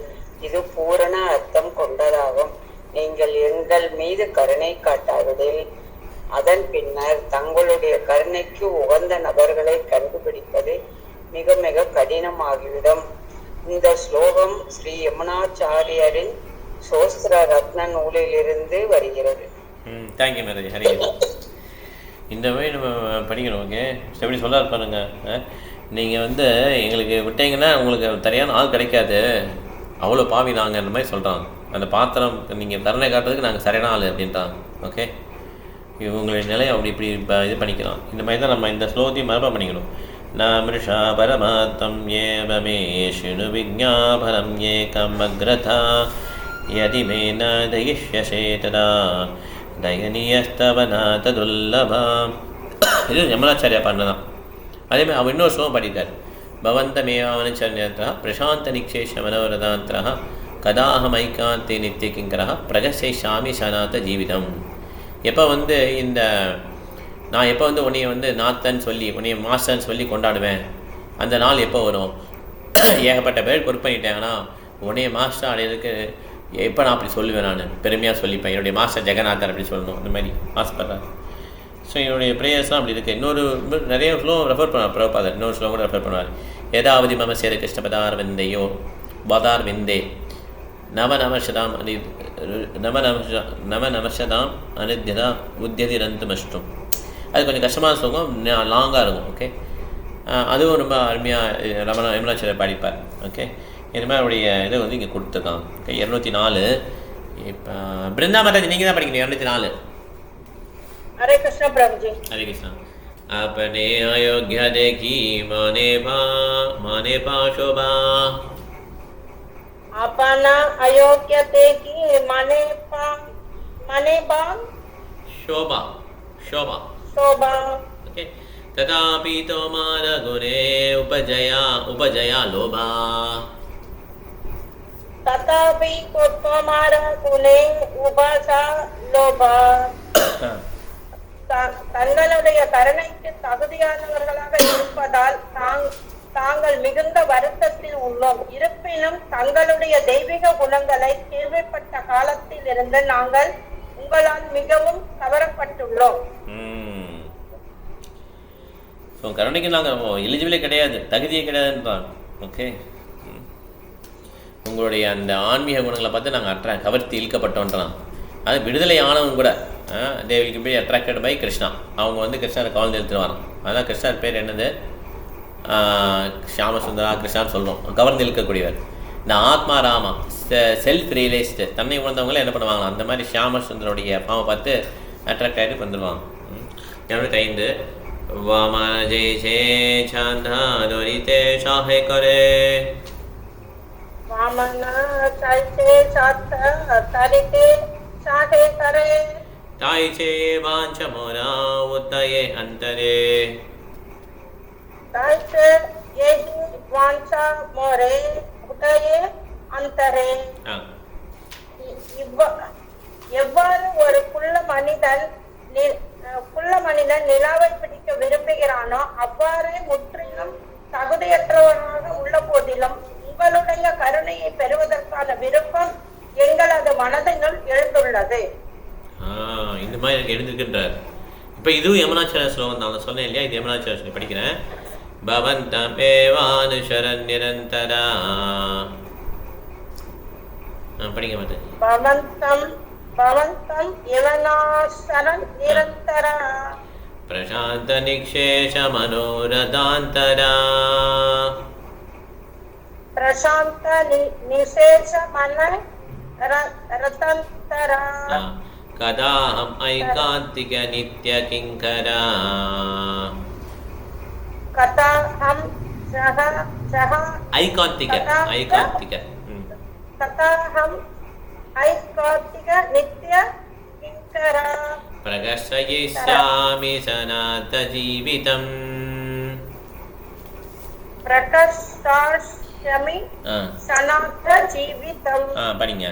இது பூரண அர்த்தம் கொண்டதாகும். நீங்கள் எங்கள் மீது கருணை காட்டாவிடில் அதன் பின்னர் தங்களுடைய கருணைக்கு உகந்த நபர்களை கண்டுபிடிப்பது மிக மிக கடினமாகிவிடும். இந்த ஸ்லோகம் ஸ்ரீ யமுனாச்சாரியரின் சோஸ்திர ரத்ன நூலிலிருந்து வருகிறது. Thank you marriage. ஹரி, இந்த மாதிரி நம்ம படிக்கணும். ஓகே, எப்படி சொல்ல இருப்பாருங்க, நீங்கள் எங்களுக்கு விட்டீங்கன்னா உங்களுக்கு சரியான ஆள் கிடைக்காது, அவ்வளோ பாவி நாங்கள் அந்த மாதிரி சொல்கிறாங்க. அந்த பாத்திரம் நீங்கள் கருணை காட்டுறதுக்கு நாங்கள் சரியான ஆள் அப்படின்றாங்க. ஓகே, இவங்களுடைய நிலையை அப்படி இப்படி இது பண்ணிக்கலாம். இந்த மாதிரி தான் நம்ம இந்த ஸ்லோகத்தையும் மரபா பண்ணிக்கணும். நாமிருஷா பரமார்த்தம் ஏவமே ஷிணு விஜ்ஞாபனம் ஏகம் அக்ரதா யதி மே ந தயிஷ்யசே ததா தயனீயஸ்தவ நாத துர்லபா. இது யமுனாச்சாரியா பண்ணதான். அதேமாதிரி அவர் இன்னொரு ஸ்லோகம் பாடிட்டார். பவந்தமேவாவனச்சர்யத்ரா பிரசாந்த நிக்ஷேஷ மனோரதாந்திரா கதாஹம் ஐகாந்தே நித்திய கிங்கரா பிரகசேஷாமி சனாத ஜீவிதம். எப்போ இந்த நான் எப்போ உன்னைய நாத்தன்னு சொல்லி உன்னைய மாஸ்டர்ன்னு சொல்லி கொண்டாடுவேன், அந்த நாள் எப்போ வரும்? ஏகப்பட்ட பேர் பொறுப்பு பண்ணிட்டேன், ஆனால் உன்னைய மாஸ்டர் அடையிறதுக்கு எப்போ நான் அப்படி சொல்லுவேன், நான் பெருமையாக சொல்லிப்பேன், என்னுடைய மாஸ்டர் ஜெகநாதர் அப்படி சொல்லணும், இந்த மாதிரி ஆசைப்படுறேன். ஸோ என்னுடைய ப்ரேயர்ஸ்லாம் அப்படி இருக்குது. இன்னொரு நிறைய ஸ்லோ ரெஃபர் பண்ணுவார் பிரபுபாதர். இன்னொரு ஸ்லோ கூட ரெஃபர் பண்ணுவார். ஏதாவது மம சேர கிருஷ்ணபதார் விந்தையோ பதார் விந்தே நவநமஷதாம் நவநமஷதாம் அனித்யதா உத்தியதி ரந்துமஷ்டும். அது கொஞ்சம் கஷ்டமான ஸ்லோகம், லாங்காக இருக்கும். ஓகே, அதுவும் ரொம்ப அருமையாக யமுனாச்சாரியர் பாடிப்பார். ஓகே, இந்த மாதிரி அவருடைய இதை இங்கே கொடுத்துருக்காங்க. ஓகே, 204. இப்போ பிருந்தா மாதாஜி நீங்கள் தான் படிக்கிறீங்க. 204. हरे कृष्ण प्रभु जी। हरे कृष्ण। अपने अयोध्या देखी माने पा शोभा। अपना अयोध्या देखी माने बा शोभा। ओके, तथापि तो मार गुणे उपजया लोभा। तथापि तो तुम्हारा गुणे उपजा लोभा। தங்களுடைய கருணைக்கு தகுதியானவர்களாக இருப்பதால் தாங்கள் மிகுந்த வருத்தத்தில் உள்ளோம். இருப்பினும் தங்களுடைய தெய்வீக குணங்களை கேள்விப்பட்ட காலத்தில் இருந்து நாங்கள் உங்களால் மிகவும் கவரப்பட்டுள்ளோம். கருணைக்கு நாங்கள் எலிஜிபிளே கிடையாது, தகுதியே கிடையாதுன்றான். ஓகே, உங்களுடைய அந்த ஆன்மீக குணங்களை பார்த்து நாங்கள் கவர்த்தி இழுக்கப்பட்டோன்றான். அது விடுதலை ஆனவங்க கூட they will be attracted by Krishna. அவங்க கிருஷ்ணரை கவர்ந்து இழுத்துருவாங்க. அதான் கிருஷ்ணர் பேர் என்னது? ஷியாமசுந்தரா கிருஷ்ணான்னு சொல்லுவோம். கவர்ந்து இழுக்கக்கூடியவர். இந்த ஆத்மா ராமா செல்ஃப் ரியலைஸ்டு தன்னை உணர்ந்தவங்களே என்ன பண்ணுவாங்க, அந்த மாதிரி ஷியாமசுந்தரோடைய பாவை பார்த்து அட்ராக்ட் ஆகிட்டு வந்துடுவாங்க. 205. வாமன ஜெய் ஜே சாந்தா துரிதே ஷாஹே கரே. வாமன ஜெய் ஜே சாந்தா துரிதே ஷாஹே கரே. ताईचे वांच मोरा उदये अंतरे. ताईचे यही वांचा मोरे उदये अंतरे. எவ்வாறு ஒரு குள்ள மனிதன் நிலாவை பிடிக்க விரும்புகிறானோ அவ்வாறே முற்றிலும் தகுதியற்றவராக உள்ள போதிலும் உங்களுடைய கருணையை பெறுவதற்கான விருப்பம் எங்களது மனதினுள் எழுந்துள்ளது. இந்த மாதிரி எனக்கு எழுந்திருக்கின்றார். இப்போ இதுவும் யமுனாச்சாரிய ஸ்லோகம் தான், சொன்னேன் இல்லையா? இது யமுனாச்சாரிய படிக்கிறேன். பவந்தமேவானுசரன் நிரந்தரா. படிக்க மாட்டேன். பவந்தம் யவனாசரன் நிரந்தரா பிரசாந்த நிக்ஷேஷ மனோரதாந்தரா. பிரசாந்த நிசேஷ மன ரதந்தரா கதாஹம் ஐகாந்திக நித்ய கிங்கரா கதாஹம் ஐகாந்திக கதாஹம் ஐகாந்திக நித்ய கிங்கரா பிரகர்ஷயிஷ்யாமி சநாத ஜீவிதம் பிரகர்ஷாமி சநாத ஜீவிதம். படிங்க.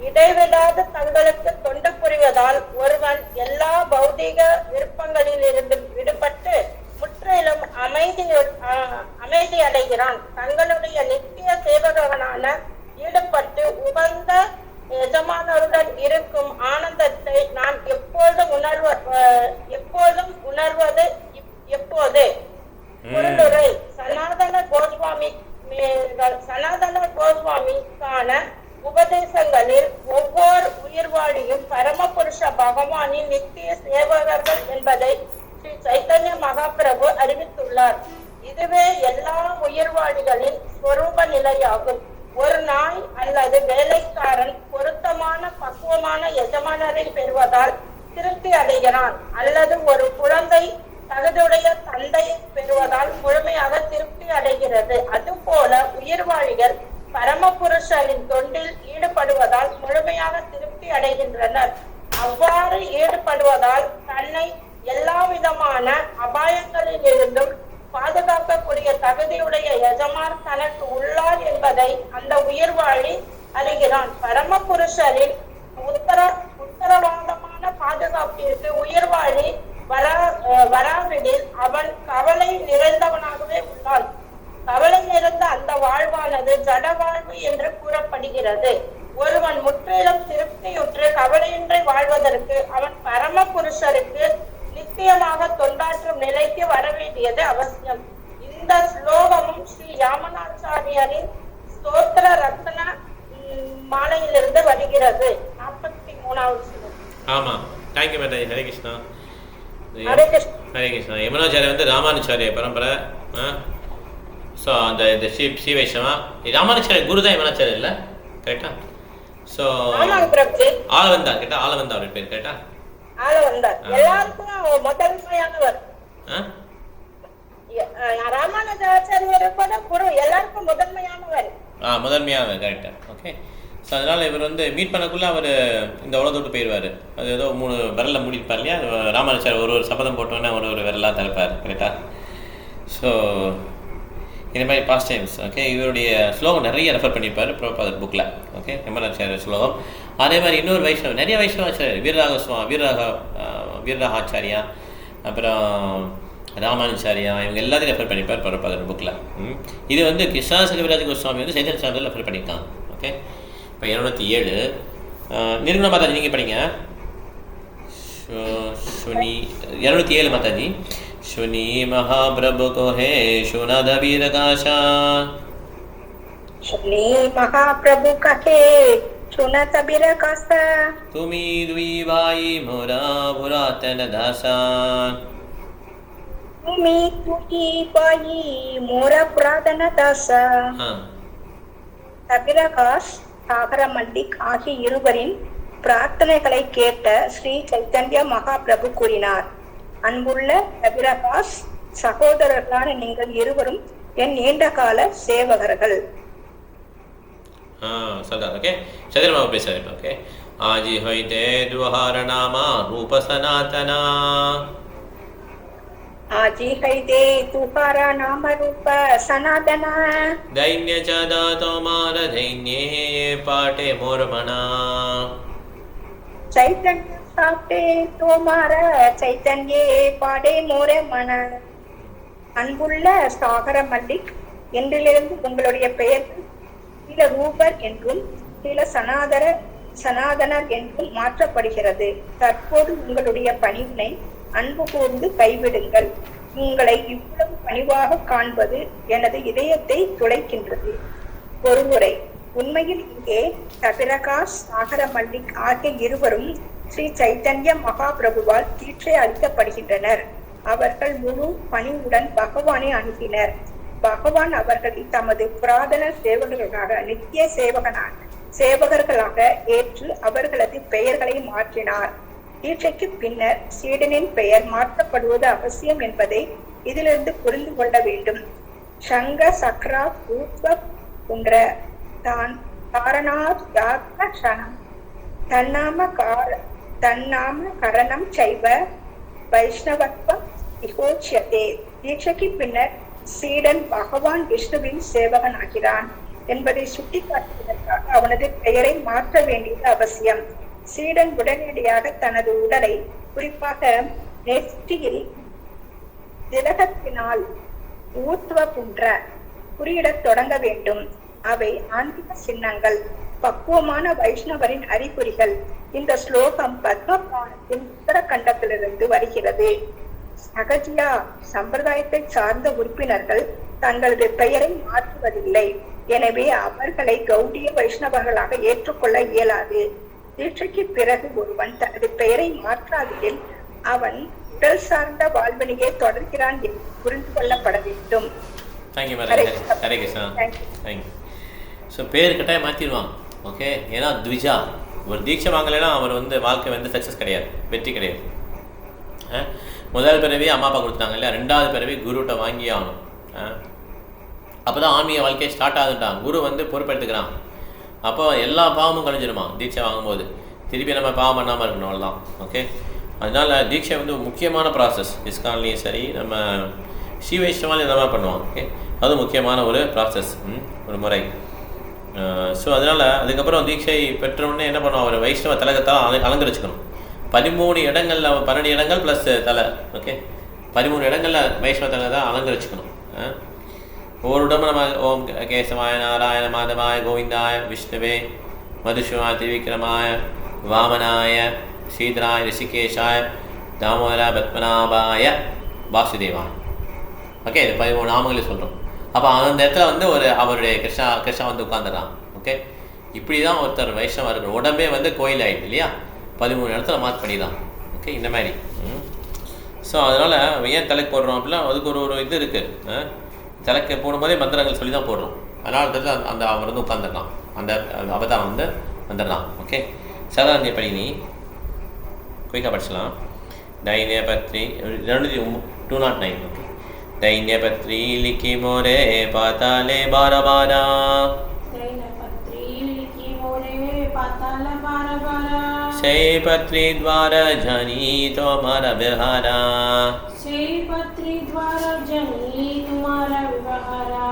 இடைவிடாது தங்களுக்கு தொண்டு புரிவதால் ஒருவன் எல்லா பௌதிக விருப்பங்களிலிருந்து விடுபட்டு முற்றிலும் அமைதி அடைகிறான். தங்களுடைய நித்திய சேவகனான ஈடுபட்டு உகந்த எஜமானருடன் இருக்கும் ஆனந்தத்தை நாம் எப்போதும் உணர்வது எப்போது? பொருளுரை சனாதன கோஸ்வாமிக்கான உபதேசங்களில் ஒவ்வொரு உயிர்வாழியும் பரமபுருஷ பகவானின் நித்திய சேவகர்கள் என்பதை ஸ்ரீ சைத்தன்ய மகாபிரபு அறிவித்துள்ளார். இதுவே எல்லா உயிர்வாழிகளின் ஸ்வரூப நிலையாகும். ஒரு நாய் அல்லது வேலைக்காரன் பொருத்தமான பக்குவமான எஜமானரை பெறுவதால் திருப்தி அடைகிறான், அல்லது ஒரு குழந்தை தகுதியுடைய தந்தையை பெறுவதால் முழுமையாக திருப்தி அடைகிறது. அதுபோல உயிர்வாழிகள் பரமபுருஷரின் தொண்டில் ஈடுபடுவதால் முழுமையாக திருப்தி அடைகின்றனர். அவ்வாறு ஈடுபடுவதால் தன்னை எல்லா விதமான அபாயங்களில் இருந்தும் பாதுகாக்கக்கூடிய தகுதியுடைய எஜமான் தனக்கு உள்ளார் என்பதை அந்த உயிர்வாழி அறிகிறான். பரமபுருஷரின் உத்தரவாதமான பாதுகாப்பிற்கு உயிர்வாழி வராவிடில் அவன் கவலை நிறைந்தவனாகவே உள்ளான். கவலை நிறைந்த அந்த வாழ்வானது ஜட வாழ்வு என்று கூறப்படுகிறது. ஒருவன் முற்றிலும் திருப்தியுற்று கவலையின்றி வாழ்வதற்கு அவன் பரமபுருஷருக்கு நிச்சயமாக தொண்டாற்றும் நிலைக்கு வர வேண்டியது அவசியம். இந்த ஸ்லோகமும் ஸ்ரீ யாமனாச்சாரியரின் ஸ்தோத்திர ரத்ன மாலையிலிருந்து வருகிறது. 43வது ஸ்லோகம். ஆமா, தேங்க்யூ மேடம். ஹரே கிருஷ்ணா. ஹரே கிருஷ்ணா. ஹரே கிருஷ்ணா. யமுனாச்சாரிய வந்து ராமானுச்சாரிய பரம்பரை. ஸோ அந்த ஸ்ரீ வைஷ்ணவா ராமானுச்சாரிய குரு தான் யமுனாச்சாரிய இல்லை, கரெக்டா? ஸோ ஆளவந்தா கேட்டா, ஆளவந்தா அவருடைய பேர் கரெக்டா? எல்லாருக்கும் முதன்மையானவர் ராமானுஜாச்சாரியர் குரு, எல்லாருக்கும் முதன்மையானவர். முதன்மையானவர், கரெக்டா? ஓகே. ஸோ அதனால் இவர் வந்து மீட் பண்ணக்குள்ளே அவர் இந்த உலகத்தை விட்டு போயிடுவார். அது ஏதோ 3 விரலில் மூடிப்பார் இல்லையா? ராமானுச்சார் ஒரு சபதம் போட்டோன்னே ஒரு விரலாக திறப்பார், கரெக்டாக? ஸோ இந்த மாதிரி பாஸ்ட் டைம்ஸ். ஓகே, இவருடைய ஸ்லோகம் நிறைய ரெஃபர் பண்ணியிருப்பார் பிரபுபாதர் புக்கில். ஓகே, யமுனாச்சாரியர் ஸ்லோகம். அதே மாதிரி இன்னொரு வைஷ்ணவ நிறைய வைஷ்ணவாச்சாரியர், வீரராகாச்சாரியா, அப்புறம் ராமானுச்சாரியா, இவங்க எல்லாத்தையும் ரெஃபர் பண்ணியிருப்பார் பிரபுபாதர் புக்கில். இது வந்து கிருஷ்ணா கவிராஜ கோஸ்வாமி வந்து சைத்தன்ய சாமியில் ரெஃபர் பண்ணியிருக்காங்க. ஓகே, இப்போ 207 நிர்குண மாதாஜி நீங்கள் படிங்க. 207 மாதாஜி. शुनि महाप्रभु को है सुनद वीरकाशा, शुनि महाप्रभु कहे सुनत वीरकाशा, तुमी दुई भाई मोरा पुरातन दासा, तुमी दुई भाई मोरा पुरातन दासा. கபிரகாஷ், சாகர மல்லிக் ஆகிய இருவரின் பிரார்த்தனைகளை கேட்ட ஸ்ரீ சைத்தன்ய மகாபிரபு கூறினார், அன்புள்ள கபிரகாஷ் சகோதரர்களான நீங்கள் இருவரும் என் நீண்ட கால சேவகர்கள். ஓகே, சந்திரமா பேசுறாரு. ஓகே, ஆஜி ஹைதே துஹார நாமா ரூப சனாதனா, ஆஜி ஹைதே துஹார நாம ரூப சனாதனா, दैन्य च दातो मार दैन्ये पाटे मोरमना, चैतन्य साटे तोमार चैतन्ये पाटे मोरमना. அன்புள்ள சாகர மல்லிக், என்றிலிருந்து உங்களுடைய பெயர் சில ரூபர் என்றும் சில சனாதனர் என்றும் மாற்றப்படுகிறது. தற்போது உங்களுடைய பணிவினை அன்பு கூர்ந்து கைவிடுங்கள். உங்களை இவ்வளவு பணிவாக காண்பது எனது இதயத்தை துளைக்கின்றது. ஒருமுறை உண்மையில் இங்கே கபிரகாஷ், சாகர மல்லிக் ஆகிய இருவரும் ஸ்ரீ சைத்தன்ய மகாபிரபுவால் தீட்சை அளிக்கப்படுகின்றனர். அவர்கள் முழு பணிவுடன் பகவானை அணுகினர். பகவான் அவர்களை தமது புராதன சேவகர்களாக நித்திய சேவகர்களாக ஏற்று அவர்களது பெயர்களை மாற்றினார். தீட்சைக்கு பின்னர் சீடனின் பெயர் மாற்றப்படுவது அவசியம் என்பதை இதிலிருந்து புரிந்து கொள்ள வேண்டும். சங்க சக்ரா பூத்வ குன்ற தான் காரணாத்யாத்ம தன்னாம கரணம் செய்வ வைஷ்ணவத்வம் விகோச்சியதே. தீட்சைக்கு பின்னர் சீடன் பகவான் விஷ்ணுவின் சேவகன் ஆகிறான் என்பதை சுட்டிக்காட்டுவதற்காக அவனது பெயரை மாற்ற வேண்டியது அவசியம். சீடன் உடனடியாக தனது உடலை, குறிப்பாக நெற்றியில் திலகத்தினால் ஊத்துவ புன்ற குறியிடத் தொடங்க வேண்டும். அவை ஆன்மீக சின்னங்கள், பக்குவமான வைஷ்ணவரின் அறிகுறிகள். இந்த ஸ்லோகம் பத்ம புராணத்தின் உத்தரகண்டத்திலிருந்து வருகிறது. சகஜியா சம்பிரதாயத்தை சார்ந்த உறுப்பினர்கள் தங்களது பெயரை மாற்றுவதில்லை. எனவே அவர்களை கௌடிய வைஷ்ணவர்களாக ஏற்றுக்கொள்ள இயலாது. தீட்சைக்கு பிறகு ஒருவன் தனது பெயரை மாற்றாததில் அவன் உடல் சார்ந்த வாழ்வினையே தொடர்கிறான் என்று புரிந்து கொள்ளப்பட வேண்டும். பேர் கட்டாயம் மாற்றிடுவான். ஓகே, ஏன்னா த்விஜா ஒரு தீட்சை வாங்கலைன்னா அவர் வாழ்க்கை சக்ஸஸ் கிடையாது, வெற்றி கிடையாது. முதல் பிறவி அம்மா அப்பா கொடுத்தாங்க இல்லையா, ரெண்டாவது பிறவி குருகிட்ட வாங்கி ஆகணும். அப்போ தான் ஆன்மீக வாழ்க்கையை ஸ்டார்ட் ஆகுதுட்டான். குரு பொறுப்பெடுத்துக்கிறான். அப்போ எல்லா பாவமும் கழிஞ்சிருமா தீட்சை வாங்கும்போது. திருப்பி நம்ம பாவம் பண்ணாமல் இருக்கணும், அவ்வளோதான். ஓகே, அதனால் தீட்சை முக்கியமான ப்ராசஸ். இஸ்கான்லேயும் சரி, நம்ம ஸ்ரீ வைஷ்ணவாலையும் இந்த மாதிரி பண்ணுவோம். ஓகே, அது முக்கியமான ஒரு ப்ராசஸ், ஒரு முறை. ஸோ அதனால் அதுக்கப்புறம் தீட்சை பெற்றவுடனே என்ன பண்ணுவோம், ஒரு வைஷ்ணவ தலகத்தால் அலங்கரிச்சுக்கணும். 13 இடங்களில் 12 இடங்கள் ப்ளஸ் தலை. ஓகே, 13 இடங்களில் வைஷ்ணவ தலகத்தை அலங்கரிச்சுக்கணும். ஒவ்வொரு இடமும் நம்ம ஓம் கேசவாய நாராயண மாதவாய கோவிந்தாய விஷ்ணுவே மதுசுவாய திரிவிக்ரமாய வாமனாய ஸ்ரீதராய ரிஷிகேஷாய தாமோதர பத்மநாபாய வாசுதேவாய. ஓகே, இது 13 நாமங்களே சொல்கிறோம். அப்போ அந்த இடத்துல ஒரு அவருடைய கிருஷ்ணா உட்காந்துடுறான். ஓகே, இப்படி தான் ஒருத்தர் வைஷ்ணவா இருக்கிற உடம்பே கோயில் ஆகிடுது இல்லையா, 13 இடத்துல மார்க் பண்ணிடலாம். ஓகே, இந்த மாதிரி. ஸோ அதனால் ஏன் தலைக்கு போடுறோம் அப்படின்னா அதுக்கு ஒரு இது இருக்குது. தலைக்கு போடும்போதே மந்திரங்கள் சொல்லி தான் போடுறோம். அதனால் அந்த அவர் உட்காந்துடலாம், அந்த அவதாரம் வந்துடலாம். ஓகே, சரணாஞ்சலி படி நீ குயிக்காக படிச்சலாம். தைன்யபத்ரி 209. ஓகே, दैन्यपत्री लिखी मोरे पाताले बारा बारा. दैन्यपत्री लिखी मोरे पाताले बारा बारा. शै पत्री द्वारा जनी तुम्हारा व्यवहारा. शै पत्री द्वारा जनी तुम्हारा व्यवहारा.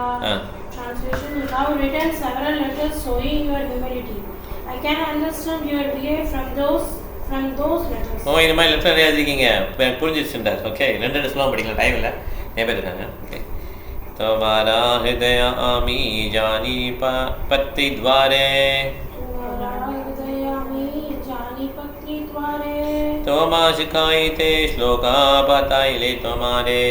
Translation: You have written several letters showing your humility. I can understand your behavior from those letters. ஓ, இந்த மாதிரி லெட்டர் நிறைய எழுதிருக்கீங்க, புரிஞ்சிருச்சுட்டார். ஓகே, 2 ஸ்லோகம் படிக்கலாம், டைம் இல்லை, பேர் இருக்காங்க. ஓகே, तुम्हारा हृदय आमी जानी पत्ति द्वारे. तोमा सिखाई ते श्लोका बताइले तुम्हारे.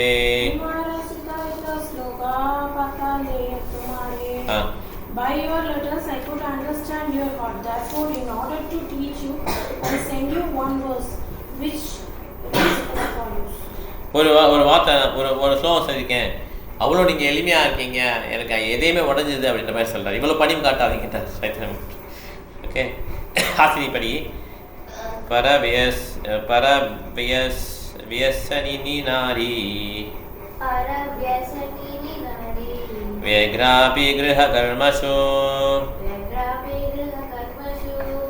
By your letters I could understand your heart. Therefore, in order to teach you, I send you one verse, which is as follows. ஒரு வார்த்தை ஒரு ஸ்லோகம் சொல்லியிருக்கேன், அவ்வளோ நீங்கள் எளிமையாக இருக்கீங்க, எனக்கு எதையுமே உடஞ்சிது அப்படின்ற மாதிரி சொல்கிறார். இவ்வளோ படியும் காட்டாதீங்க சைத்தன்யம். ஓகே, ஹாசினி படி. வியசனினி நாரி व्यग्रापि गृहकर्मसु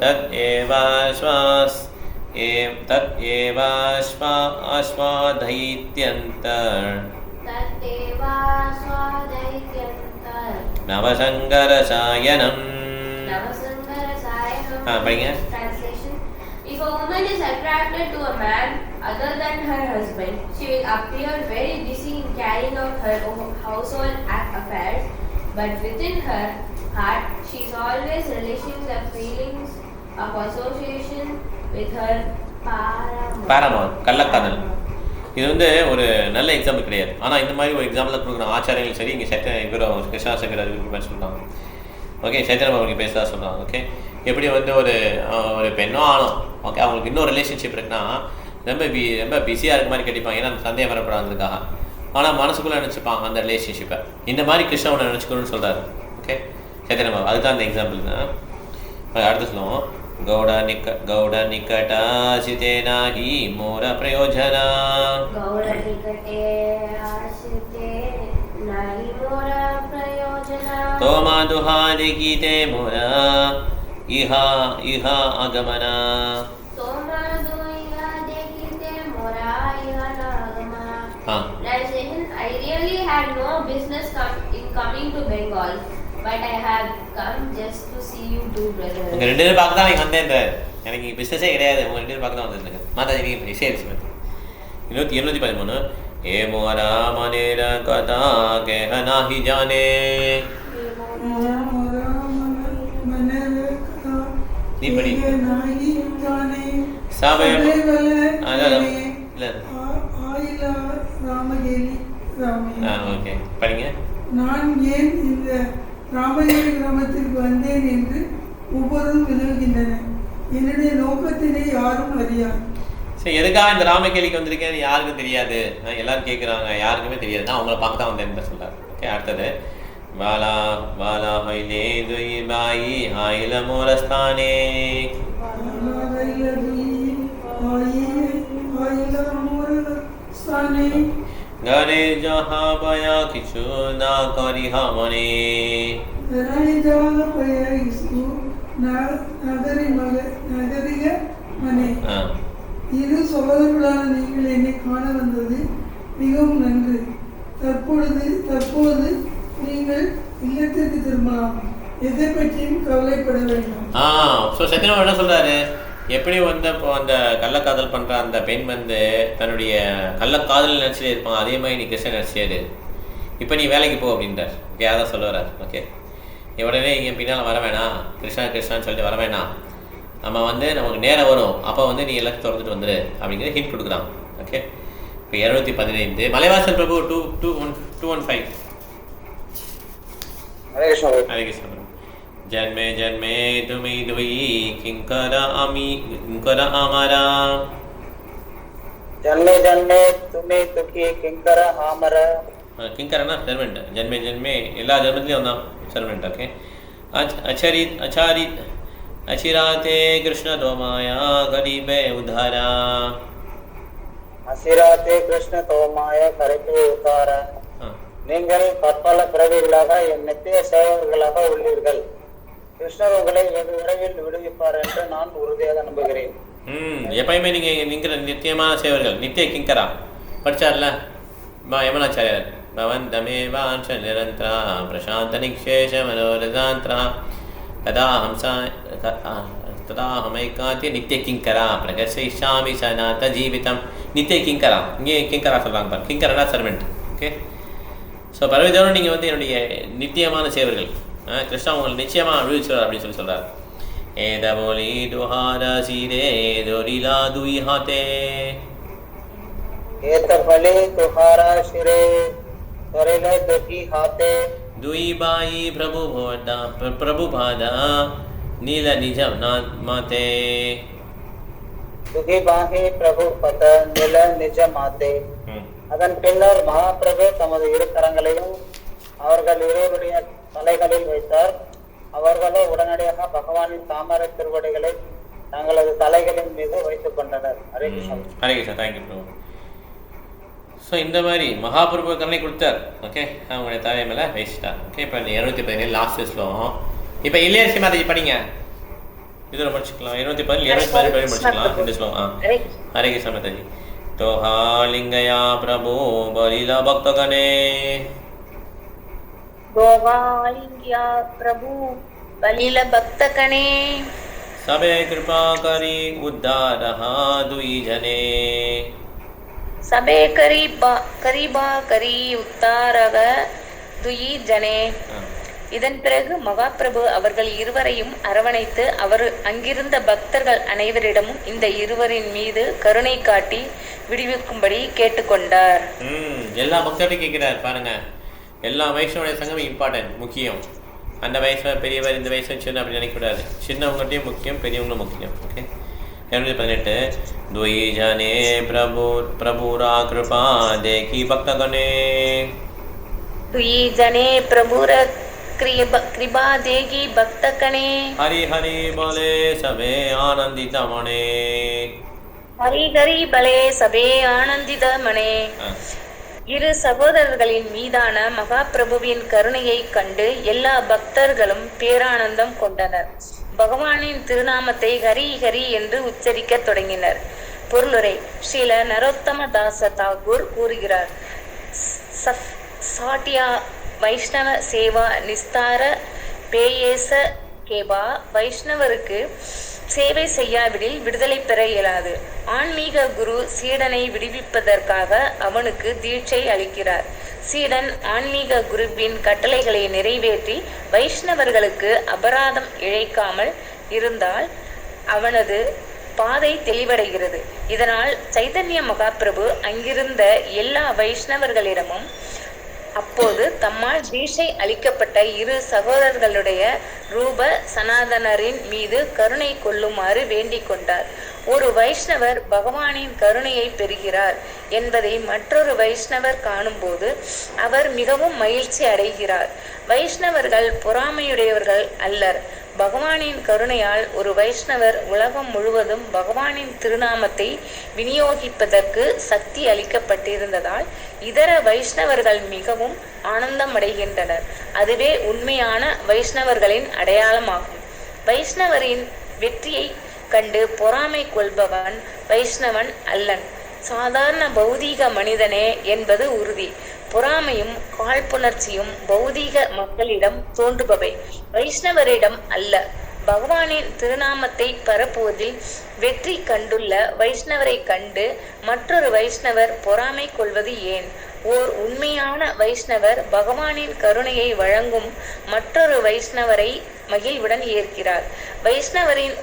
तदेवास्वादैत्यन्तर् नवसङ्गरसायनम्. If a woman is attracted to a man other than her husband, she will appear very busy in carrying out her household affairs, but within her heart, she is always relishing the feelings of association with her paramour. கள்ளக்காதல். இது ஒரு நல்ல எக்ஸாம்பிள் கிடையாது, ஆனால் இந்த மாதிரி ஒரு எக்ஸாம்பிள் கொடுக்குற ஆச்சாரியங்களும் சரி, இங்கே இவர் கிருஷ்ணா சங்கர் சொல்கிறாங்க. ஓகே, சைத்தன்யம் அவருக்கு பேசுகிறதா சொல்கிறாங்க. ஓகே, எப்படி ஒரு பெண்ணோ ஆனோ, ஓகே, அவங்களுக்கு இன்னொரு ரிலேஷன்ஷிப் இருக்குன்னா ரொம்ப பிஸியாக இருக்க மாதிரி கட்டிப்பாங்க, ஏன்னா சந்தேகம் வரப்படாதுக்காக. ஆனால் மனசுக்குள்ளே நினச்சிப்பான் அந்த ரிலேஷன்ஷிப்பை. இந்த மாதிரி கிருஷ்ணனை நினச்சிக்கணும்னு சொல்கிறார். ஓகே, சரி, நம்ம அதுதான் அந்த எக்ஸாம்பிள் தான். அடுத்து சொல்லுவோம். ಗೌಡ ನಿಕಟ ಆಶಿತೆ ನಾಹಿ ಮೋರ ಪ್ರಯೋಜನ. ಗೌಡ ನಿಕಟೆ ಆಶಿತೆ ನಾಹಿ ಮೋರ ಪ್ರಯೋಜನ. ತೋಮ ದುಹಾದಿ ಗೀತೆ ಮೋರ ಇಹ ಇಹ ಆಗಮನ. ತೋಮ ದುಹಾದಿ ಗೀತೆ ಮೋರ ಇಹ ಆಗಮನ. I really had no business in coming to Bengal. But I have come just to see you two brothers. உங்க ரெண்டு பேரும் பார்க்க தான் எனக்கு வந்தேன். எனக்கு பிஸ்னஸே கிடையாது, உங்க ரெண்டு பேரும் பார்க்க தான் வந்திருக்கேன். மாதாஜி சரி சரி. 213 ஏ மோரா மனேர கதா கே நாஹி ஜானே. நீ படி. சாபே அதான் இல்ல. ஆயிலா ராமகேலி ராமே. ஓகே, படிங்க. நான் ஏன் இந்த ராமகிரி கிராமத்திற்கு வந்தேன் என்று ஒவ்வொருவரும் வினவுகின்றன. என்னுடைய நோக்கத்தினை யாரும் அறியார். சரி, எதுக்காக இந்த ராமகேலிக்கு வந்திருக்கேன்னு யாருக்கும் தெரியாது. எல்லாரும் கேட்குறாங்க, யாருக்குமே தெரியாது. நான் உங்களை பார்க்க தான் வந்தேன் சொல்றாரு. ஓகே, அடுத்தது வாலா வாலா ஹைலே துய் பாயி ஆயில மோரஸ்தானே. घरे जहाँ पया किछु ना करी हमने. இரு சகோதரர்களான நீங்கள் என்னை காண வந்தது மிகவும் நன்று. தற்போது நீங்கள் இல்லத்திற்கு திரும்பலாம். எதை பற்றியும் கவலைப்பட வேண்டாம். சத்யநாராயணன் என்ன சொல்றாரு? எப்படி வந்து இப்போ அந்த கள்ளக்காதல் பண்ணுற அந்த பெண் வந்து தன்னுடைய கள்ளக்காதல் நினச்சிட்டே இருப்பான், அதே மாதிரி நீ கிருஷ்ணன் நினச்சியாது. இப்போ நீ வேலைக்கு போ அப்படின்றார். ஓகே, அதான் சொல்ல வர்றார். ஓகே, உடனே இங்கே பின்னால் வர வேணாம், கிருஷ்ணான்னு சொல்லிட்டு வர வேணாம், நம்ம வந்து நமக்கு நேரம் வரும், அப்போ வந்து நீ எல்லாத்தையும் திறந்துட்டு வந்துடு அப்படிங்கிற ஹிண்ட் கொடுக்குறான். ஓகே, இப்போ 215 மலைவாசல் பிரபு 215. ஹரே கிருஷ்ண. जन्मे जन्मे तुम्ही दुई किंकर आमारा. जन्मे जन्मे तुम्ही दुखी किंकर आमरा. किंकरना सर्वेंट. जन्मे जन्मे எல்லா ஜென்மத்திலயும் வந்தான் सर्वेंट. ஓகே, अचिराते कृष्ण तोमाया गरीबे उधारा. अचिराते कृष्ण तोमाया गरीबे उधारा. நீங்கள் பற்பல பிறவிகளாக என் நித்திய சேவகர்களாக உள்ளீர்கள். கிருஷ்ணர் உங்களை வெகு விரைவில் விடுவிப்பார் என்று நான் உறுதியாக நம்புகிறேன். எப்பயுமே நீங்க நித்தியமான சேவர்கள், நித்திய கிங்கரா படிச்சார்ல யமுனாச்சாரியார். பவன் தமே வாஞ்ச நிரந்தரா பிரசாந்த நிக்ஷேஷ மனோரதாந்திரா கதா ஹம்சா ததா ஹமைகாத்தி நித்திய கிங்கரா பிரகர்ஷயிஷ்யாமி சநாத ஜீவிதம். நித்திய கிங்கரா, இங்கே கிங்கரா சொல்றாங்க பாரு. கிங்கரா சர்வெண்ட். ஓகே, ஸோ பரவிதோறும் நீங்கள் வந்து என்னுடைய நித்தியமான சேவர்கள், கிருஷ்ணா உங்களை நிச்சயமாக விழுவிச்சுவார் அப்படின்னு சொல்லி சொல்கிறார். ஏத போலி துஹாரா சீரே தொரிலா துய் ஹாத்தே. ஏத பலி துஹாரா சிரே தொரிலா துய் ஹாத்தே. துய் பாயி பிரபு பாதா நீல நிஜம் மாதே. துகி பாஹி பிரபு பத நில நிஜ மாதே. அதன் பின்னர் மகாபிரபு தமது இரு கரங்களையும் அவர்கள் இருவருடைய தலைகளில் வைத்தார். அவர்களோ உடனடியாக பகவானின் தாமரை திருவடிகளை தங்களது தலைகளின் மீது வைத்துக் கொண்டனர். ஹரே கிருஷ்ணா. ஹரே கிருஷ்ணா. தேங்க்யூ பிரபு. ஸோ இந்த மாதிரி மகாபிரபு கருணை கொடுத்தார். ஓகே, அவங்களுடைய தலை மேலே வச்சுட்டார். ஓகே, இப்போ 217 லாஸ்ட் ஸ்லோகம். இப்போ இல்லையா மாதாஜி படிங்க, இதில் படிச்சுக்கலாம். 217 படிச்சுக்கலாம் இந்த ஸ்லோகம். ஹரே கிருஷ்ணா மாதாஜி. तोहा लिंगया प्रभु बलिला भक्त गणे. तोहा लिंगया प्रभु बलिला भक्त गणे. सबे कृपा करी उद्धार दुई जने. सबे करीबा करी उद्धारग दुई जने. இதன் பிறகு மகாபிரபு அவர்கள் இருவரையும் அரவணைத்து அவர் அங்கிருந்த பக்தர்கள் அனைவரிடமும் இந்த இருவரின் மீது கருணை காட்டி விடுவிக்கும்படி கேட்டுக்கொண்டார். எல்லா பக்தர்கிட்டையும் கேட்கிறார் பாருங்க. எல்லா வைஷ்ணவனுடைய சங்கம் இம்பார்ட்டன்ட், முக்கியம். அந்த வயசுல பெரியவர், இந்த வயசுல சின்ன அப்படி நினைக்கக்கூடாது. சின்னவங்ககிட்டையும் முக்கியம், பெரியவங்களும் முக்கியம். ஓகே, 218 द्वयी जने प्रभुरा कृपा देखी भक्तगणे द्वयी जने प्रभुर कृपा देखी भक्तगणे हरि हरि बोले सबे आनंदित मने हरि हरि बले सबे आनंदित मने இரு சகோதரர்களின் மீதான மகாபிரபுவின் கருணையை கண்டு எல்லா பக்தர்களும் பேரானந்தம் கொண்டனர். பகவானின் திருநாமத்தை ஹரி ஹரி என்று உச்சரிக்க தொடங்கினர். பொருளுரை ஸ்ரீல நரோத்தம தாச தாகூர் கூறுகிறார். சாட்டியா வைஷ்ணவ சேவா நிஸ்தார பேயேச கேபா. வைஷ்ணவருக்கு சேவை செய்யாவிடில் விடுதலை பெற இயலாது. ஆன்மீக குரு சீடனை விடுவிப்பதற்காக அவனுக்கு தீட்சை அளிக்கிறார். சீடன் ஆன்மீக குருவின் கட்டளைகளை நிறைவேற்றி வைஷ்ணவர்களுக்கு அபராதம் இழைக்காமல் இருந்தால் அவனது பாதை தெளிவடைகிறது. இதனால் சைதன்ய மகாபிரபு அங்கிருந்த எல்லா வைஷ்ணவர்களிடமும் அப்போது தம்மால் தீட்சை அளிக்கப்பட்ட இரு சகோதரர்களுடைய ரூப சனாதனரின் மீது கருணை கொள்ளுமாறு வேண்டிக் கொண்டார். ஒரு வைஷ்ணவர் பகவானின் கருணையை பெறுகிறார் என்பதை மற்றொரு வைஷ்ணவர் காணும்போது அவர் மிகவும் மகிழ்ச்சி அடைகிறார். வைஷ்ணவர்கள் பொறாமையுடையவர்கள் அல்லர். பகவானின் கருணையால் ஒரு வைஷ்ணவர் உலகம் முழுவதும் பகவானின் திருநாமத்தை விநியோகிப்பதற்கு சக்தி அளிக்கப்பட்டிருந்ததால் இதர வைஷ்ணவர்கள் மிகவும் ஆனந்தமடைகின்றனர். அதுவே உண்மையான வைஷ்ணவர்களின் அடையாளமாகும். வைஷ்ணவரின் வெற்றியை கண்டு பொறாமை கொள்பவன் வைஷ்ணவன் அல்லன். சாதாரண பௌதீக மனிதனே என்பது உறுதி. பொறாமையும் காழ்ப்புணர்ச்சியும் பௌதீக மக்களிடம் தோன்றுபவை, வைஷ்ணவரிடம் அல்ல. பகவானின் திருநாமத்தை பரப்புவதில் வெற்றி கண்டுள்ள வைஷ்ணவரை கண்டு மற்றொரு வைஷ்ணவர் பொறாமை கொள்வது ஏன்? ஓர் உண்மையான வைஷ்ணவர் பகவானின் கருணையை வழங்கும் மற்றொரு வைஷ்ணவரை மகிழ்வுடன் ஏற்கிறார். வைஷ்ணவரின்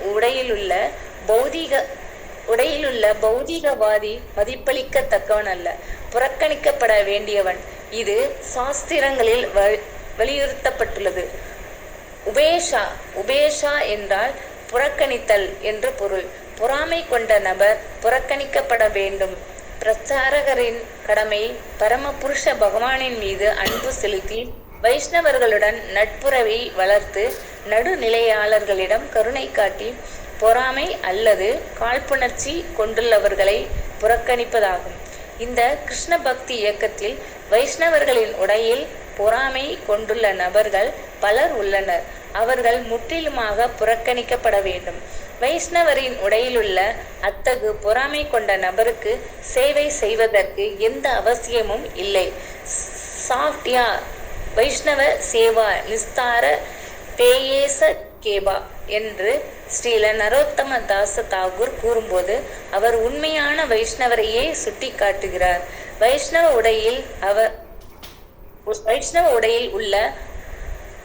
உடையிலுள்ள பௌதீகவாதி மதிப்பளிக்கத்தக்கவன் அல்ல, புறக்கணிக்கப்பட வேண்டியவன். இது சாஸ்திரங்களில் வலியுறுத்தப்பட்டுள்ளது. உபேஷா என்றால் புறக்கணித்தல் என்று பொருள். பொறாமை கொண்ட நபர் புறக்கணிக்கப்பட வேண்டும். பிரச்சாரகரின் கடமை பரமபுருஷ பகவானின் மீது அன்பு செலுத்தி வைஷ்ணவர்களுடன் நட்புறவை வளர்த்து நடுநிலையாளர்களிடம் கருணை காட்டி பொறாமை அல்லது காழ்ப்புணர்ச்சி கொண்டுள்ளவர்களை புறக்கணிப்பதாகும். இந்த கிருஷ்ண பக்தி இயக்கத்தில் வைஷ்ணவர்களின் உடையில் பொறாமை கொண்டுள்ள நபர்கள் பலர் உள்ளனர். அவர்கள் முற்றிலுமாக புறக்கணிக்கப்பட வேண்டும். வைஷ்ணவரின் உடையிலுள்ள அத்தகு பொறாமை கொண்ட நபருக்கு சேவை செய்வதற்கு எந்த அவசியமும் இல்லை. சாஃப்டியா வைஷ்ணவ சேவா நிஸ்தார பேயேச கேபா என்று ஸ்ரீல நரோத்தம தாச தாகூர் கூறும்போது அவர் உண்மையான வைஷ்ணவரையே சுட்டி காட்டுகிறார். வைஷ்ணவ உடையில் உள்ள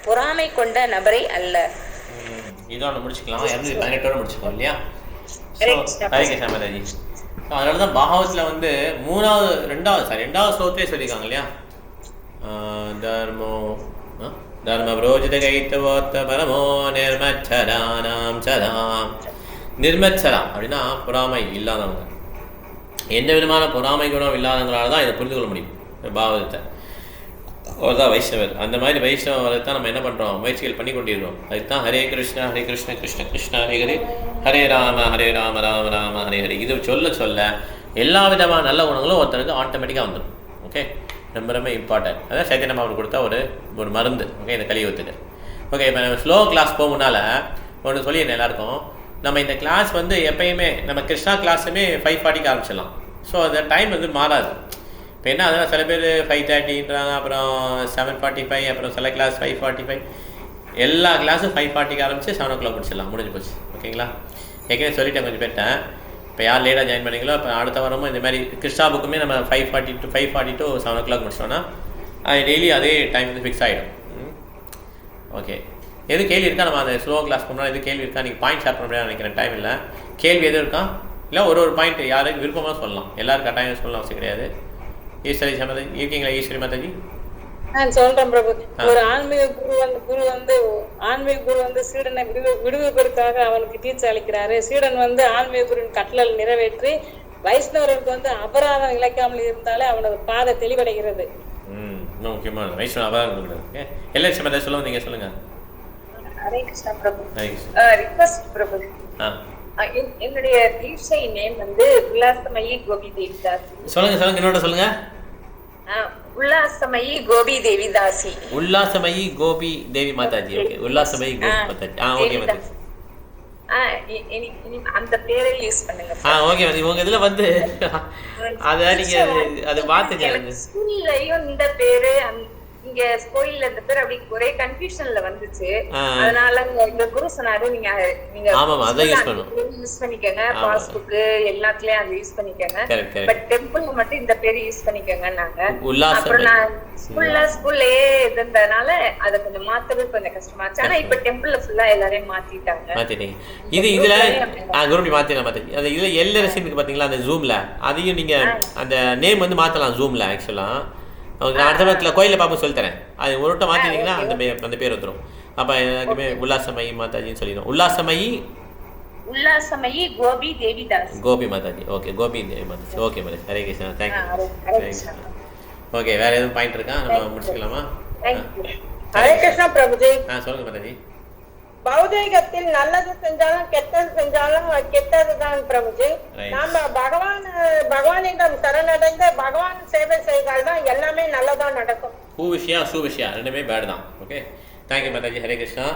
பொறாமை கொண்ட நபரை அல்ல. இதோட முடிச்சுக்கலாம். 218 முடிச்சுக்கோம் இல்லையா? அதனாலதான் பாகவத்துல வந்து ரெண்டாவது ஸ்லோகத்திலே சொல்லியிருக்காங்க இல்லையா? தர்ம புரோஜித கைத்தவோத்த பரமோ நிர்மச்சரானாம் சதாம். நிர்மச்சரம் அப்படின்னா பொறாமை இல்லாதவங்க. எந்த விதமான பொறாமை குணம் இல்லாதவங்களால தான் இதை புரிந்து கொள்ள முடியும் பாகவதத்தை. அவர் தான் வைஷ்ணவர். அந்த மாதிரி வைஷ்ணவரை தான் நம்ம என்ன பண்ணுறோம், முயற்சிகள் பண்ணி கொண்டிருக்கிறோம். அதுக்கு தான் ஹரே கிருஷ்ணா ஹரே கிருஷ்ண கிருஷ்ண கிருஷ்ண ஹரே ஹரே, ஹரே ராம ராம ராம ஹரே ஹரே. இது சொல்ல எல்லா விதமான நல்ல குணங்களும் ஒருத்தருக்கு ஆட்டோமேட்டிக்காக வந்துடும். ஓகே, ரொம்ப ரொம்ப இம்பார்ட்டன்ட். அதான் சைத்தன்யம் அவர் கொடுத்தா ஒரு மருந்து. ஓகே, இந்த கலியுகத்துக்கு. ஓகே, இப்போ நம்ம ஸ்லோ கிளாஸ் போக முன்னால் ஒன்று சொல்லிடுறேன் எல்லாருக்கும். நம்ம இந்த கிளாஸ் வந்து எப்பயுமே நம்ம கிருஷ்ணா கிளாஸுமே 5:40க்கு ஆரம்பிச்சிடலாம். ஸோ அந்த டைம் வந்து மாறாது. இப்போ என்ன அதனால் சில பேர் 5:30ன்றாங்க, அப்புறம் 7:45, அப்புறம் சில கிளாஸ் 5:45. எல்லா கிளாஸும் 5:40க்கு ஆரம்பித்து 7 o'clock முடிச்சிடலாம். முடிஞ்சு போச்சு. ஓகேங்களா? ஏற்கனவே சொல்லிட்டேன், கொஞ்சம் பேர்ட்டேன். இப்போ யார் லேட்டாக ஜாயின் பண்ணிங்களோ இப்போ அடுத்த வாரமும் இந்த மாதிரி கிருஷ்ணா புக்குமே நம்ம 5:40 to 7 o'clock முடிச்சோன்னா அது டெய்லி அதே டைம் வந்து ஃபிக்ஸ் ஆகிடும். ஓகே, எது கேள்வி இருக்கா? நம்ம அந்த ஸ்லோ கிளாஸ் போனால் எது கேள்வி இருக்கா? நீங்கள் பாயிண்ட் ஷேர் பண்ண முடியாது நினைக்கிறேன், டைம் இல்லை. கேள்வி எதுவும் இருக்கா? இல்லை ஒரு பாயிண்ட் யாருக்கு விருப்பமாக சொல்லலாம். எல்லோரும் கட்டாயம் சொல்லலாம் அவசியம் கிடையாது. ஈஸ்வரி மாதாஜி இருக்கீங்களா? ஈஸ்வரி மாதாஜி நான் சொல்றேன் பிரபு. ஒரு ஆன்மீக குரு வந்து சீடனை விடுவிப்பதற்காக அவனுக்கு தீட்சை அளிக்கிறாரு. சீடன் வந்து ஆன்மீக குருவின் கட்டளை நிறைவேற்றி வைஷ்ணவர்களுக்கு வந்து அபராதம் இழைக்காமல் இருந்தாலே அவனது பாதை தெளிவடைகிறது. முக்கியமான வைஷ்ணவ அபராதம் எல்லாரும் சொல்லுங்க, நீங்க சொல்லுங்க. ஹரே கிருஷ்ணா பிரபு. ரிக்வெஸ்ட் பிரபு, என்னுடைய தீட்சை நேம் வந்து உல்லாசமயி கோபி தேவிதாசி. சொல்லுங்க என்னோட சொல்லுங்க. உல்லாசமயி கோபி தேவிதாசி. உல்லாசமயி கோபி தேவி மாதாஜி. ஓகே, உல்லாசமயி கோபி மாதாஜி. ஓகே மாதாஜி. அந்த பேரை யூஸ் பண்ணுங்க. ஓகே மாதாஜி. உங்க இதுல வந்து அத நீங்க அது மாத்துங்க. ஸ்கூல்லயும் இந்த பேரு, இங்க கோயில்ல இந்த பேர் அப்படி ஒரே கன்ஃபியூஷன்ல வந்துச்சு. அதனால இந்த குரு சொன்னாரு நீங்க யூஸ் பண்ணிக்கங்க, பாஸ்புக் எல்லாத்துலயும் அதை யூஸ் பண்ணிக்கங்க, பட் டெம்பிள்ல மட்டும் இந்த பேரு யூஸ் பண்ணிக்கங்கன்னாங்க. அப்புறம் நான் ஸ்கூல்லயே இருந்ததுனால அதை கொஞ்சம் மாத்துறது கொஞ்சம் கஷ்டமாச்சு. ஆனா இப்ப டெம்பிள்ல ஃபுல்லா எல்லாரையும் மாத்திட்டாங்க. இதுல குருபி மாத்திட்டேன். அந்த இதுல எல்எல்எஸ் இருக்கு பாத்தீங்களா, அந்த ஜூம்ல அதையும் நீங்க அந்த நேம் வந்து மாத்தலாம் ஜூம்ல. ஆக்சுவலா நான் அடுத்த பக்கத்தில் கோயிலில் பார்ப்போம் சொல்லி தரேன். அது ஒரு விட்ட மாற்றிட்டீங்கன்னா அந்த பேர் வந்துடும். அப்போ எல்லாருக்குமே உல்லாசமயி மாதாஜின்னு சொல்லிடும். Ullasamayi Gopi Devidas. Gopi Mataji. Okay, Gopi Devi Mataji. Okay madam, Hare Krishna. Thank you. Okay, வேற எதுவும் பாயிண்ட் இருக்கா? நம்ம முடிச்சுக்கலாமா? ஹரே கிருஷ்ணா பிரபுஜி. சொல்லுங்க மாதாஜி. பௌதிகத்தில் நல்லது செஞ்சாலும் கெட்டது செஞ்சாலும் கெட்டதுதான் பிரபுஜி. நாம பகவானிடம் சரணடைந்து பகவான் சேவை செய்தால்தான் எல்லாமே நல்லதா நடக்கும். பூ விஷயம் சு விஷயம் ரெண்டுமே பேட் தான். Okay, thank you Mataji. ஹரே கிருஷ்ணா.